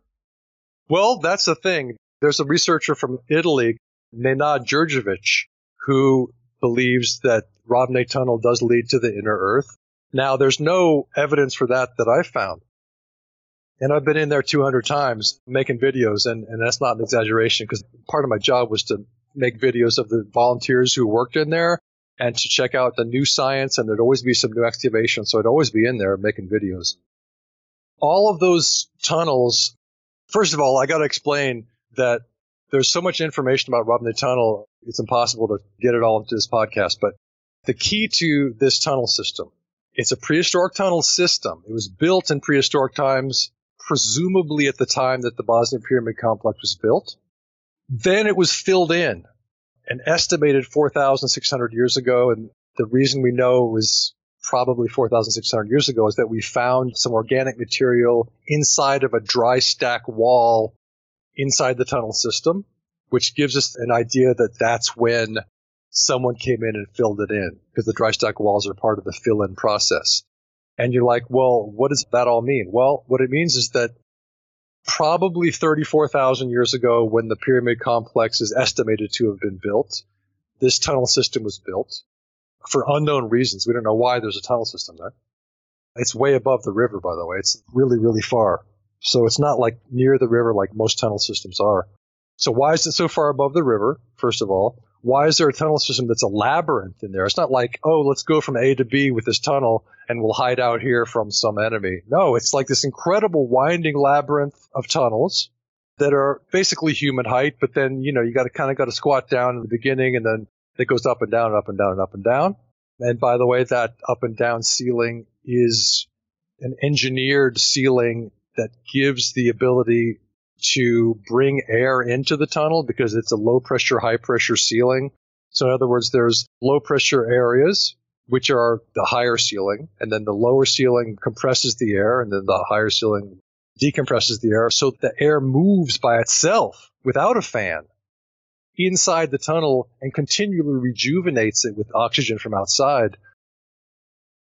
Well, that's the thing. There's a researcher from Italy, Nenad Djurdjevic, who believes that Ravni Tunnel does lead to the inner earth. Now, there's no evidence for that I found. And I've been in there 200 times making videos, and that's not an exaggeration, because part of my job was to make videos of the volunteers who worked in there and to check out the new science, and there'd always be some new excavation, so I'd always be in there making videos. All of those tunnels, first of all, I got to explain that there's so much information about Ravni Tunnel, it's impossible to get it all into this podcast, but the key to this tunnel system, it's a prehistoric tunnel system. It was built in prehistoric times, presumably at the time that the Bosnian Pyramid Complex was built. Then it was filled in, an estimated 4,600 years ago. And the reason we know it was probably 4,600 years ago is that we found some organic material inside of a dry stack wall inside the tunnel system, which gives us an idea that that's when someone came in and filled it in, because the dry stack walls are part of the fill-in process. And you're like, well, what does that all mean? Well, what it means is that probably 34,000 years ago, when the pyramid complex is estimated to have been built, this tunnel system was built for unknown reasons. We don't know why there's a tunnel system there. It's way above the river, by the way. It's really, really far. So it's not like near the river like most tunnel systems are. So why is it so far above the river, first of all? Why is there a tunnel system that's a labyrinth in there? It's not like, oh, let's go from A to B with this tunnel and we'll hide out here from some enemy. No, it's like this incredible winding labyrinth of tunnels that are basically human height, but then, you know, you got to squat down in the beginning, and then it goes up and down, up and down, and up and down. And by the way, that up and down ceiling is an engineered ceiling that gives the ability to bring air into the tunnel because it's a low pressure, high pressure ceiling. So in other words, there's low pressure areas, which are the higher ceiling, and then the lower ceiling compresses the air, and then the higher ceiling decompresses the air. So the air moves by itself without a fan inside the tunnel and continually rejuvenates it with oxygen from outside,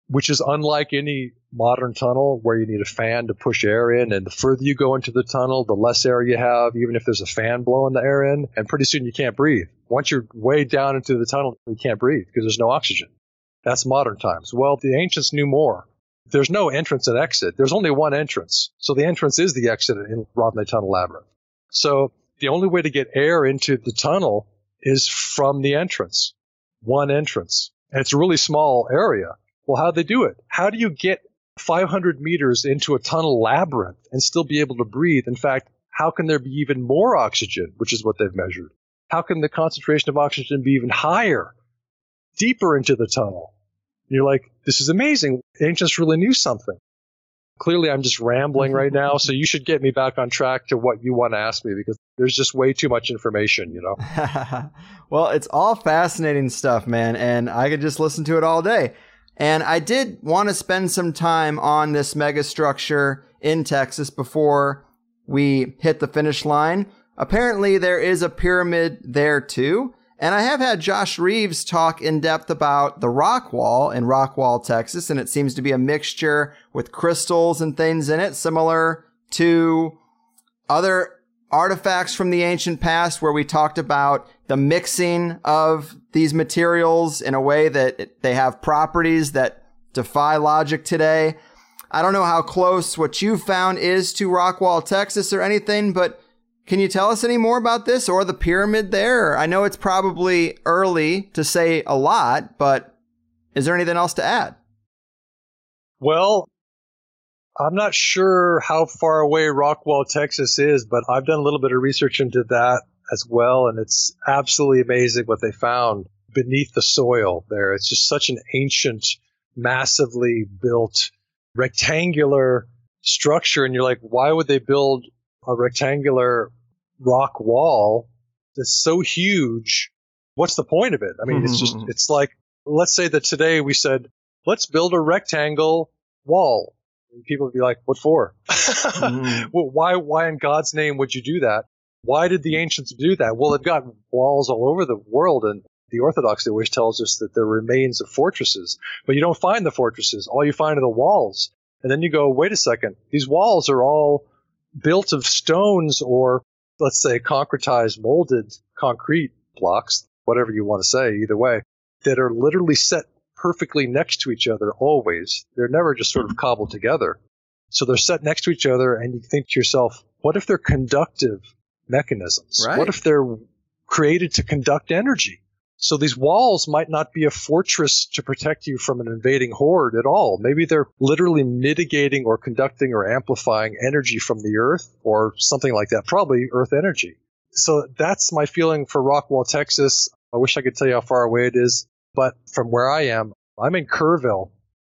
which is unlike any modern tunnel where you need a fan to push air in. And the further you go into the tunnel, the less air you have, even if there's a fan blowing the air in. And pretty soon you can't breathe. Once you're way down into the tunnel, you can't breathe because there's no oxygen. That's modern times. Well, the ancients knew more. There's no entrance and exit. There's only one entrance. So the entrance is the exit in Ravni Tunnel Labyrinth. So the only way to get air into the tunnel is from the entrance. One entrance. And it's a really small area. Well, how'd they do it? How do you get 500 meters into a tunnel labyrinth and still be able to breathe? In fact, how can there be even more oxygen, which is what they've measured? How can the concentration of oxygen be even higher, deeper into the tunnel? And you're like, this is amazing. Ancients really knew something. Clearly, I'm just rambling right now, so you should get me back on track to what you want to ask me, because there's just way too much information, you know? Well, it's all fascinating stuff, man, and I could just listen to it all day. And I did want to spend some time on this megastructure in Texas before we hit the finish line. Apparently, there is a pyramid there, too. And I have had Josh Reeves talk in depth about the rock wall in Rockwall, Texas, and it seems to be a mixture with crystals and things in it, similar to other artifacts from the ancient past where we talked about the mixing of these materials in a way that they have properties that defy logic today. I don't know how close what you found is to Rockwall, Texas or anything, but can you tell us any more about this or the pyramid there? I know it's probably early to say a lot, but is there anything else to add? Well, I'm not sure how far away Rockwall, Texas is, but I've done a little bit of research into that as well, and it's absolutely amazing what they found beneath the soil there. It's just such an ancient, massively built, rectangular structure, and you're like, why would they build a rectangular rock wall that's so huge? What's the point of it? I mean, it's like, let's say that today we said, let's build a rectangle wall. And people would be like, what for? Well, why in God's name would you do that? Why did the ancients do that? Well, they've got walls all over the world, and the Orthodoxy always tells us that there remains of fortresses, but you don't find the fortresses. All you find are the walls. And then you go, wait a second, these walls are all built of stones or, let's say, concretized, molded concrete blocks, whatever you want to say, either way, that are literally set perfectly next to each other always. They're never just sort of cobbled together. So they're set next to each other, and you think to yourself, what if they're conductive mechanisms? Right. What if they're created to conduct energy? So these walls might not be a fortress to protect you from an invading horde at all. Maybe they're literally mitigating or conducting or amplifying energy from the earth or something like that, probably earth energy. So that's my feeling for Rockwall, Texas. I wish I could tell you how far away it is, but from where I am, I'm in Kerrville,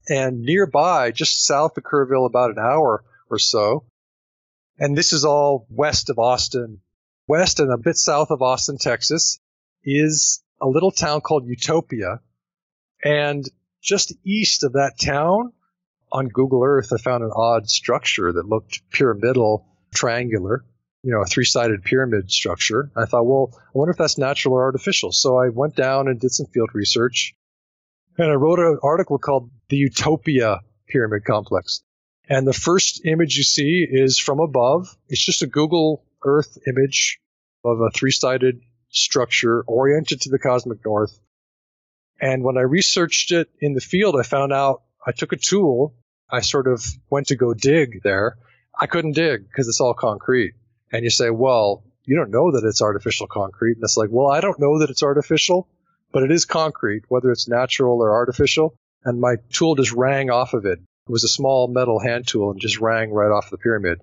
and nearby, just south of Kerrville, about an hour or so, and this is all west of Austin, west and a bit south of Austin, Texas, is a little town called Utopia. And just east of that town, on Google Earth, I found an odd structure that looked pyramidal, triangular, a three-sided pyramid structure. I thought, well, I wonder if that's natural or artificial. So I went down and did some field research, and I wrote an article called The Utopia Pyramid Complex. And the first image you see is from above. It's just a Google Earth image of a three-sided structure oriented to the cosmic north. And when I researched it in the field, I found out I took a tool. I sort of went to go dig there. I couldn't dig because it's all concrete. And you say, well, you don't know that it's artificial concrete. And it's like, well, I don't know that it's artificial, but it is concrete, whether it's natural or artificial. And my tool just rang off of it. It was a small metal hand tool and just rang right off the pyramid.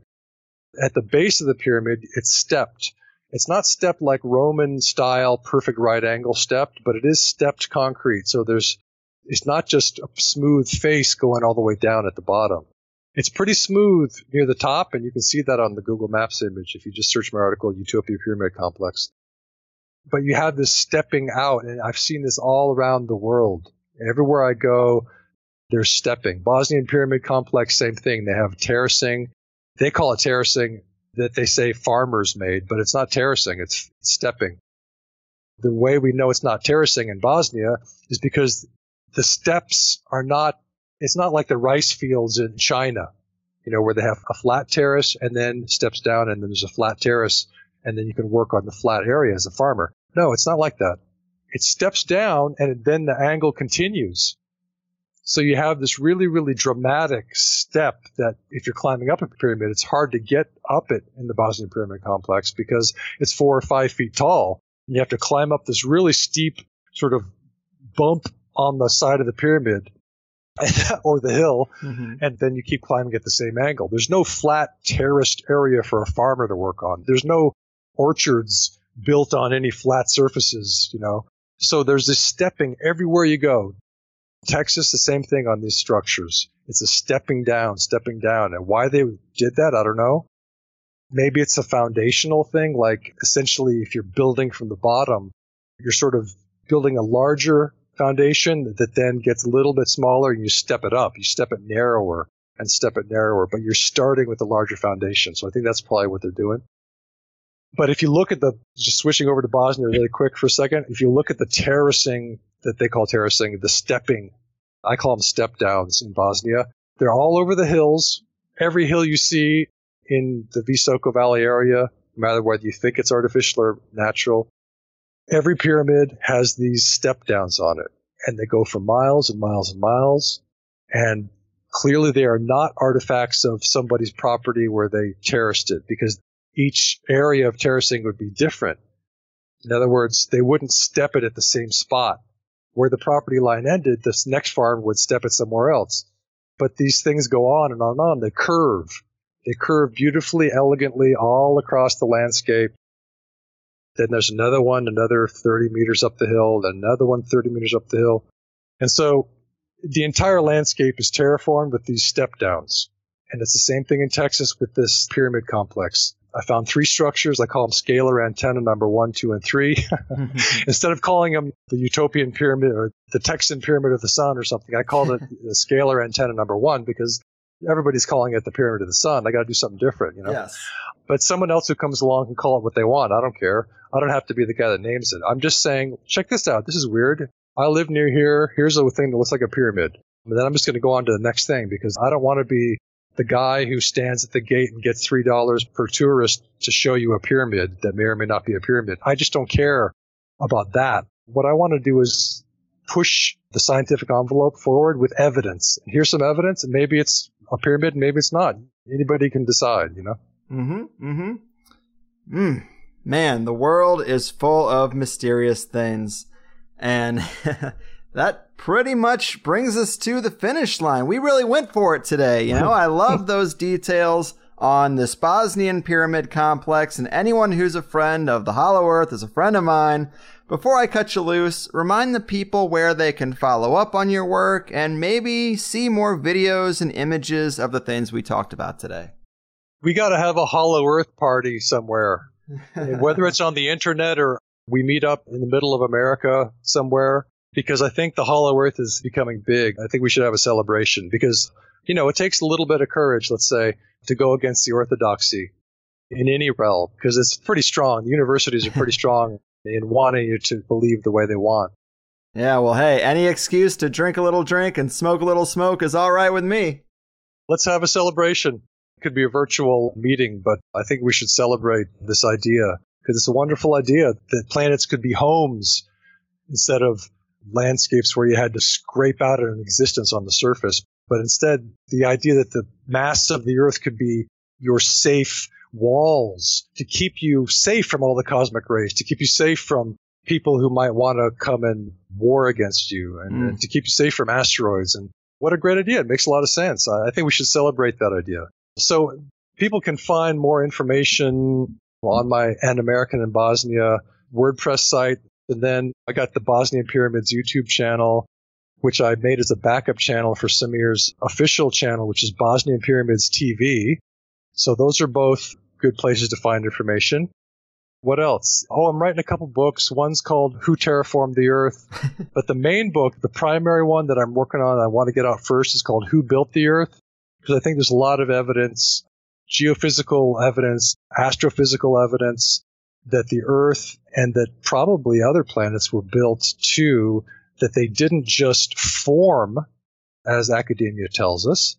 At the base of the pyramid, it's stepped. It's not stepped like Roman style, perfect right angle stepped, but it is stepped concrete. So it's not just a smooth face going all the way down at the bottom. It's pretty smooth near the top, and you can see that on the Google Maps image if you just search my article, Utopia Pyramid Complex. But you have this stepping out, and I've seen this all around the world. Everywhere I go, there's stepping. Bosnian Pyramid Complex, same thing. They have terracing. They call it terracing that they say farmers made, but it's not terracing, it's stepping. The way we know it's not terracing in Bosnia is because the steps are not, it's not like the rice fields in China, where they have a flat terrace and then steps down and then there's a flat terrace and then you can work on the flat area as a farmer. No, it's not like that. It steps down and then the angle continues. So you have this really, really dramatic step that if you're climbing up a pyramid, it's hard to get up it in the Bosnian Pyramid Complex because it's 4 or 5 feet tall. And you have to climb up this really steep sort of bump on the side of the pyramid or the hill, and then you keep climbing at the same angle. There's no flat terraced area for a farmer to work on. There's no orchards built on any flat surfaces, So there's this stepping everywhere you go. Texas, the same thing on these structures. It's a stepping down. And why they did that, I don't know. Maybe it's a foundational thing, like essentially if you're building from the bottom, you're sort of building a larger foundation that then gets a little bit smaller and you step it up. You step it narrower and step it narrower, but you're starting with a larger foundation. So I think that's probably what they're doing. But if you look at just switching over to Bosnia really quick for a second, if you look at the terracing that they call terracing, the stepping, I call them step downs in Bosnia. They're all over the hills. Every hill you see in the Visoko Valley area no matter whether you think it's artificial or natural. Every pyramid has these step downs on it, and they go for miles and miles and miles. And clearly they are not artifacts of somebody's property where they terraced it, because each area of terracing would be different. In other words, they wouldn't step it at the same spot. Where the property line ended, this next farm would step it somewhere else. But these things go on and on and on. They curve. They curve beautifully, elegantly all across the landscape. Then there's another one, another 30 meters up the hill, then another one 30 meters up the hill. And so the entire landscape is terraformed with these step downs. And it's the same thing in Texas with this pyramid complex. I found 3 structures. I call them scalar antenna number 1, 2, and 3. Instead of calling them the Utopian Pyramid or the Texan Pyramid of the Sun or something, I called it the scalar antenna number 1 because everybody's calling it the Pyramid of the Sun. I got to do something different, you know? Yes. But someone else who comes along can call it what they want. I don't care. I don't have to be the guy that names it. I'm just saying, check this out. This is weird. I live near here. Here's a thing that looks like a pyramid. And then I'm just going to go on to the next thing because I don't want to be the guy who stands at the gate and gets $3 per tourist to show you a pyramid that may or may not be a pyramid. I just don't care about that. What I want to do is push the scientific envelope forward with evidence. Here's some evidence, and maybe it's a pyramid, maybe it's not. Anybody can decide, you know? Man, the world is full of mysterious things. And that pretty much brings us to the finish line. We really went for it today. You know, I love those details on this Bosnian Pyramid Complex, and anyone who's a friend of the Hollow Earth is a friend of mine. Before I cut you loose, remind the people where they can follow up on your work and maybe see more videos and images of the things we talked about today. We got to have a Hollow Earth party somewhere. Whether it's on the internet or we meet up in the middle of America somewhere, because I think the Hollow Earth is becoming big. I think we should have a celebration because, you know, it takes a little bit of courage, let's say, to go against the orthodoxy in any realm, because it's pretty strong. The universities are pretty strong in wanting you to believe the way they want. Yeah, well, hey, any excuse to drink a little drink and smoke a little smoke is all right with me. Let's have a celebration. It could be a virtual meeting, but I think we should celebrate this idea because it's a wonderful idea that planets could be homes instead of landscapes where you had to scrape out an existence on the surface. But instead, the idea that the mass of the Earth could be your safe walls to keep you safe from all the cosmic rays, to keep you safe from people who might want to come and war against you, and to keep you safe from asteroids. And what a great idea. It makes a lot of sense. I think we should celebrate that idea. So people can find more information on my An American in Bosnia WordPress site. And then I got the Bosnian Pyramids YouTube channel, which I made as a backup channel for Samir's official channel, which is Bosnian Pyramids TV. So those are both good places to find information. What else? Oh, I'm writing a couple books. One's called Who Terraformed the Earth. But the main book, the primary one that I'm working on, I want to get out first, is called Who Built the Earth? Because I think there's a lot of evidence, geophysical evidence, astrophysical evidence, that the Earth and that probably other planets were built too, that they didn't just form, as academia tells us.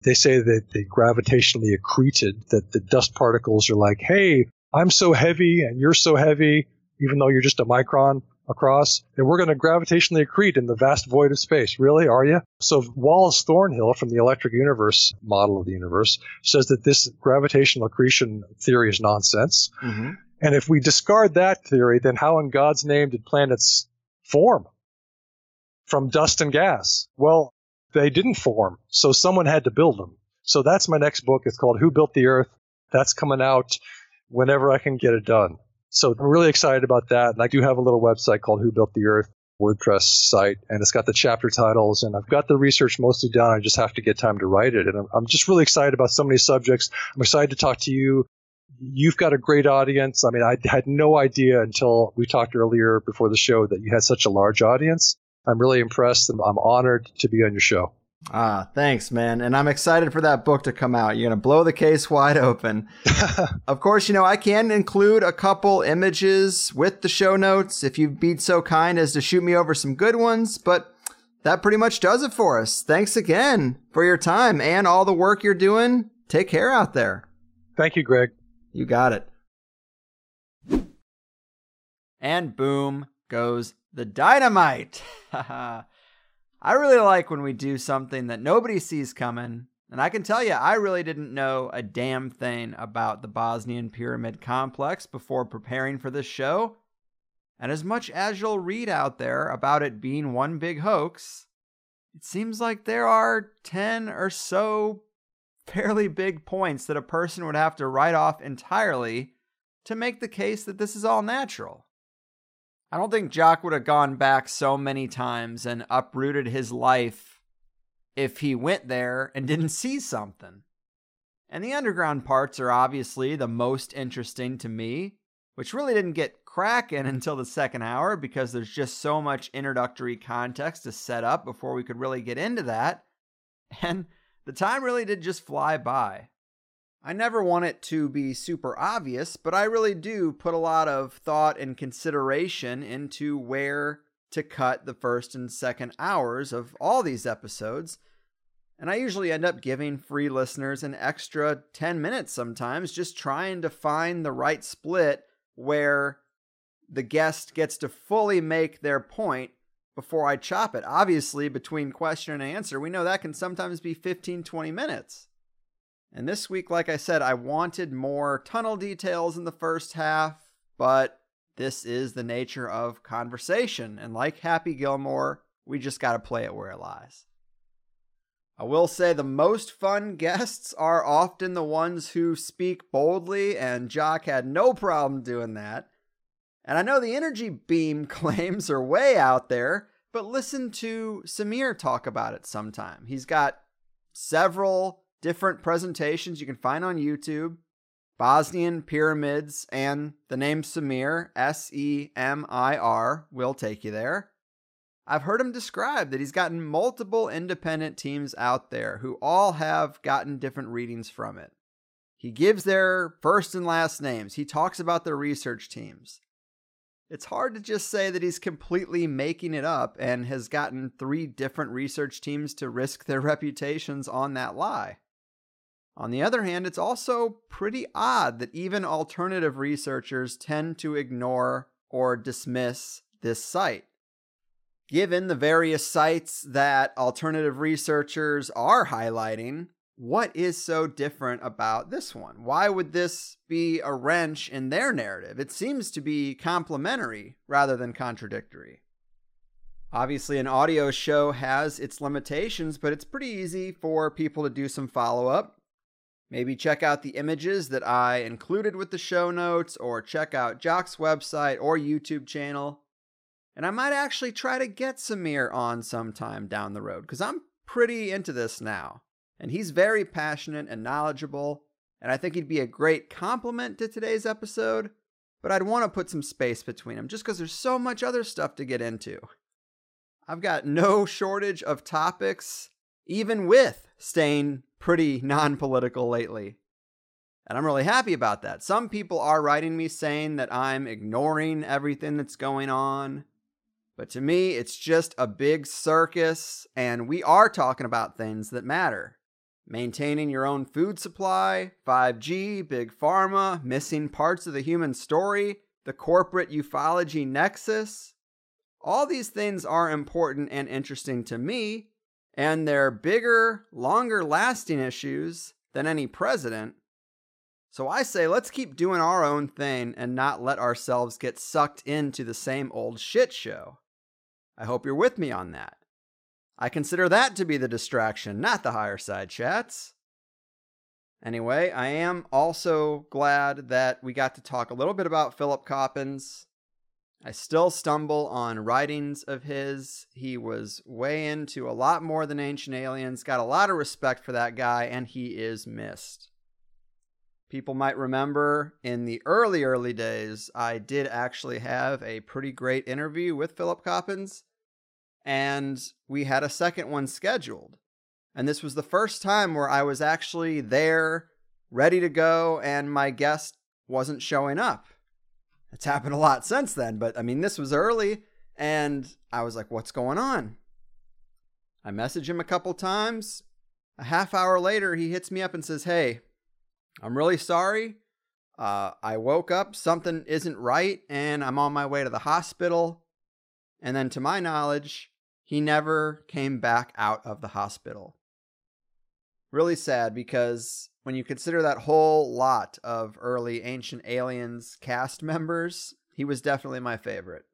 They say that they gravitationally accreted, that the dust particles are like, hey, I'm so heavy and you're so heavy, even though you're just a micron across, and we're going to gravitationally accrete in the vast void of space. Really? Are you? So Wallace Thornhill from the Electric Universe model of the universe says that this gravitational accretion theory is nonsense. Mm-hmm. And if we discard that theory, then how in God's name did planets form from dust and gas? Well, they didn't form, so someone had to build them. So that's my next book. It's called Who Built the Earth? That's coming out whenever I can get it done. So I'm really excited about that. And I do have a little website called Who Built the Earth WordPress site, and it's got the chapter titles, and I've got the research mostly done. I just have to get time to write it. And I'm just really excited about so many subjects. I'm excited to talk to you. You've got a great audience. I mean, I had no idea until we talked earlier before the show that you had such a large audience. I'm really impressed, and I'm honored to be on your show. Ah, thanks, man. And I'm excited for that book to come out. You're going to blow the case wide open. Of course, you know, I can include a couple images with the show notes if you'd be so kind as to shoot me over some good ones. But that pretty much does it for us. Thanks again for your time and all the work you're doing. Take care out there. Thank you, Greg. You got it. And boom goes the dynamite. I really like when we do something that nobody sees coming. And I can tell you, I really didn't know a damn thing about the Bosnian Pyramid Complex before preparing for this show. And as much as you'll read out there about it being one big hoax, it seems like there are 10 or so fairly big points that a person would have to write off entirely to make the case that this is all natural. I don't think Jock would have gone back so many times and uprooted his life if he went there and didn't see something. And the underground parts are obviously the most interesting to me, which really didn't get cracking until the second hour because there's just so much introductory context to set up before we could really get into that. And the time really did just fly by. I never want it to be super obvious, but I really do put a lot of thought and consideration into where to cut the first and second hours of all these episodes. And I usually end up giving free listeners an extra 10 minutes sometimes, just trying to find the right split where the guest gets to fully make their point before I chop it. Obviously, between question and answer, we know that can sometimes be 15, 20 minutes. And this week, like I said, I wanted more tunnel details in the first half, but this is the nature of conversation. And like Happy Gilmore, we just got to play it where it lies. I will say the most fun guests are often the ones who speak boldly, and Jock had no problem doing that. And I know the energy beam claims are way out there, but listen to Samir talk about it sometime. He's got several different presentations you can find on YouTube, Bosnian Pyramids, and the name Samir, S-E-M-I-R, will take you there. I've heard him describe that he's gotten multiple independent teams out there who all have gotten different readings from it. He gives their first and last names. He talks about their research teams. It's hard to just say that he's completely making it up and has gotten 3 different research teams to risk their reputations on that lie. On the other hand, it's also pretty odd that even alternative researchers tend to ignore or dismiss this site. Given the various sites that alternative researchers are highlighting, what is so different about this one? Why would this be a wrench in their narrative? It seems to be complementary rather than contradictory. Obviously, an audio show has its limitations, but it's pretty easy for people to do some follow-up. Maybe check out the images that I included with the show notes, or check out Jock's website or YouTube channel. And I might actually try to get Samir on sometime down the road, because I'm pretty into this now. And he's very passionate and knowledgeable, and I think he'd be a great complement to today's episode, but I'd want to put some space between them, just because there's so much other stuff to get into. I've got no shortage of topics, even with staying pretty non-political lately. And I'm really happy about that. Some people are writing me saying that I'm ignoring everything that's going on. But to me, it's just a big circus, and we are talking about things that matter. Maintaining your own food supply, 5G, big pharma, missing parts of the human story, the corporate ufology nexus. All these things are important and interesting to me, and they're bigger, longer-lasting issues than any president. So I say let's keep doing our own thing and not let ourselves get sucked into the same old shit show. I hope you're with me on that. I consider that to be the distraction, not the higher side chats. Anyway, I am also glad that we got to talk a little bit about Philip Coppens. I still stumble on writings of his. He was way into a lot more than Ancient Aliens, got a lot of respect for that guy, and he is missed. People might remember in the early days, I did actually have a pretty great interview with Philip Coppens. And we had a second one scheduled. And this was the first time where I was actually there, ready to go, and my guest wasn't showing up. It's happened a lot since then, but I mean, this was early, and I was like, what's going on? I messaged him a couple times. A half hour later, he hits me up and says, hey, I'm really sorry. I woke up, something isn't right, and I'm on my way to the hospital. And then to my knowledge, he never came back out of the hospital. Really sad, because when you consider that whole lot of early Ancient Aliens cast members, he was definitely my favorite.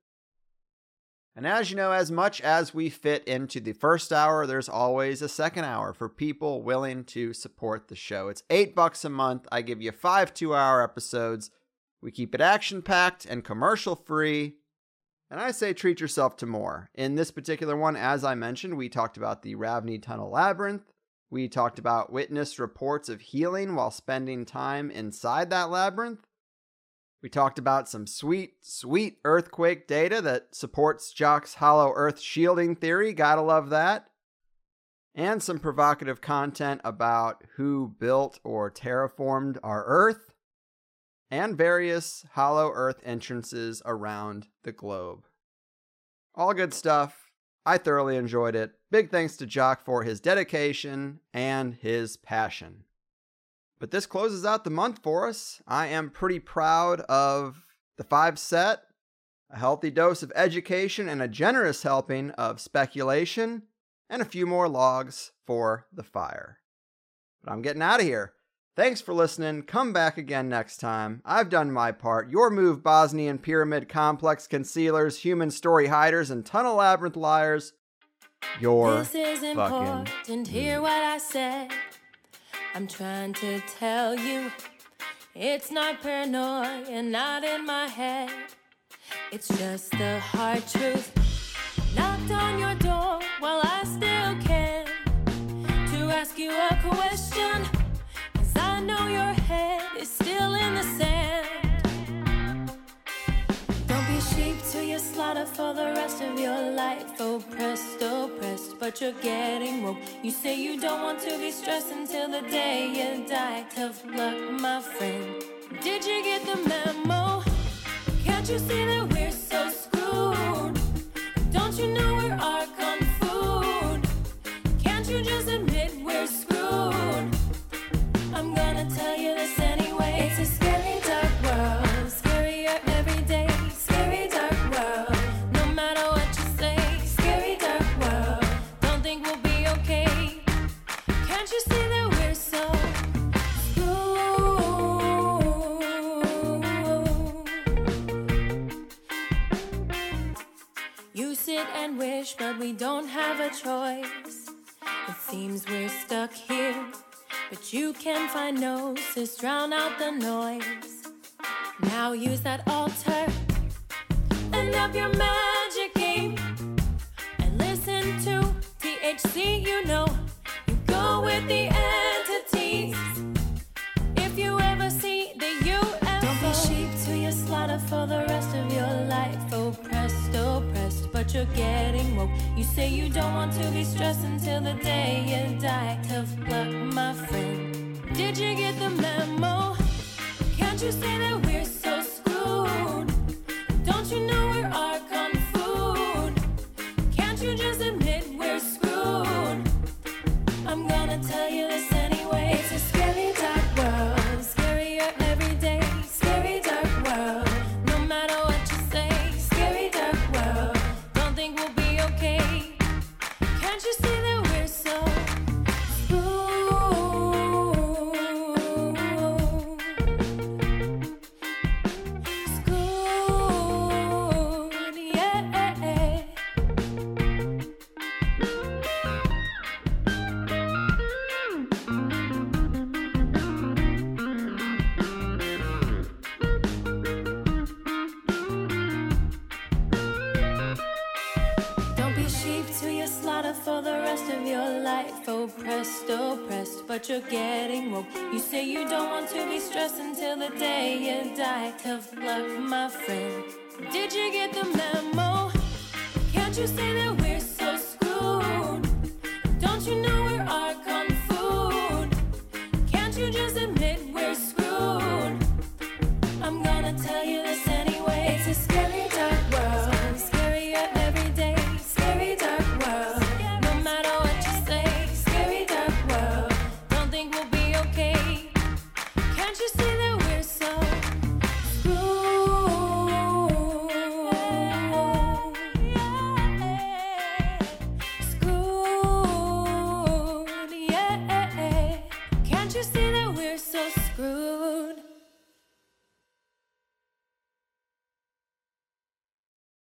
And as you know, as much as we fit into the first hour, there's always a second hour for people willing to support the show. It's $8 a month. I give you 5 2-hour episodes. We keep it action-packed and commercial-free. And I say treat yourself to more. In this particular one, as I mentioned, we talked about the Ravni Tunnel Labyrinth. We talked about witness reports of healing while spending time inside that labyrinth. We talked about some sweet, sweet earthquake data that supports Jock's hollow earth shielding theory. Gotta love that. And some provocative content about who built or terraformed our Earth, and various hollow earth entrances around the globe. All good stuff. I thoroughly enjoyed it. Big thanks to Jock for his dedication and his passion. But this closes out the month for us. I am pretty proud of the 5 set, a healthy dose of education and a generous helping of speculation, and a few more logs for the fire. But I'm getting out of here. Thanks for listening. Come back again next time. I've done my part. Your move, Bosnian Pyramid Complex concealers, human story hiders, and tunnel labyrinth liars. Your This is important. Hear what I said. I'm trying to tell you, it's not paranoia and not in my head. It's just the hard truth. Knocked on your door while I still can to ask you a question, 'cause I know your head is still in the sand. Don't be sheep to your slaughter for the rest of your life. Oppressed, but you're getting woke. You say you don't want to be stressed until the day you die. Tough luck, my friend. Did you get the memo? Can't you see that we're so screwed? Don't you know we're our kung food? Can't you just admit we're screwed? I'm gonna tell you this anyway. It's a scary dark world, scarier every day. Scary dark world, no matter what you say. Scary dark world, don't think we'll be okay. Can't you see that we're so screwed? You sit and wish, but we don't have a choice. It seems we're stuck here, but you can find gnosis, drown out the noise. Now use that altar and up your magic game and listen to THC. You know you go with the entities. If you ever see the UFO, don't be sheep to your slaughter for the rest of your life. Oppressed, but you're getting woke. You say you don't want to be stressed until the day you die. Tough luck, my friend. Did you get the memo? Can't you say that we're so screwed? Don't you know we're our kung food? Can't you just admit we're screwed? I'm gonna tell you this anyway. It's a scary dark world, scarier every day. Scary dark world, no matter what you say. Scary dark world, don't think we'll be okay. Can't you see that we're so screwed, yeah. Don't be sheep to your slaughter for the rest of your life. Oppressed, but you're getting woke. You say you don't want to be stressed until the day you die. Tough luck, my friend. Did you get the memo? Can't you say that we're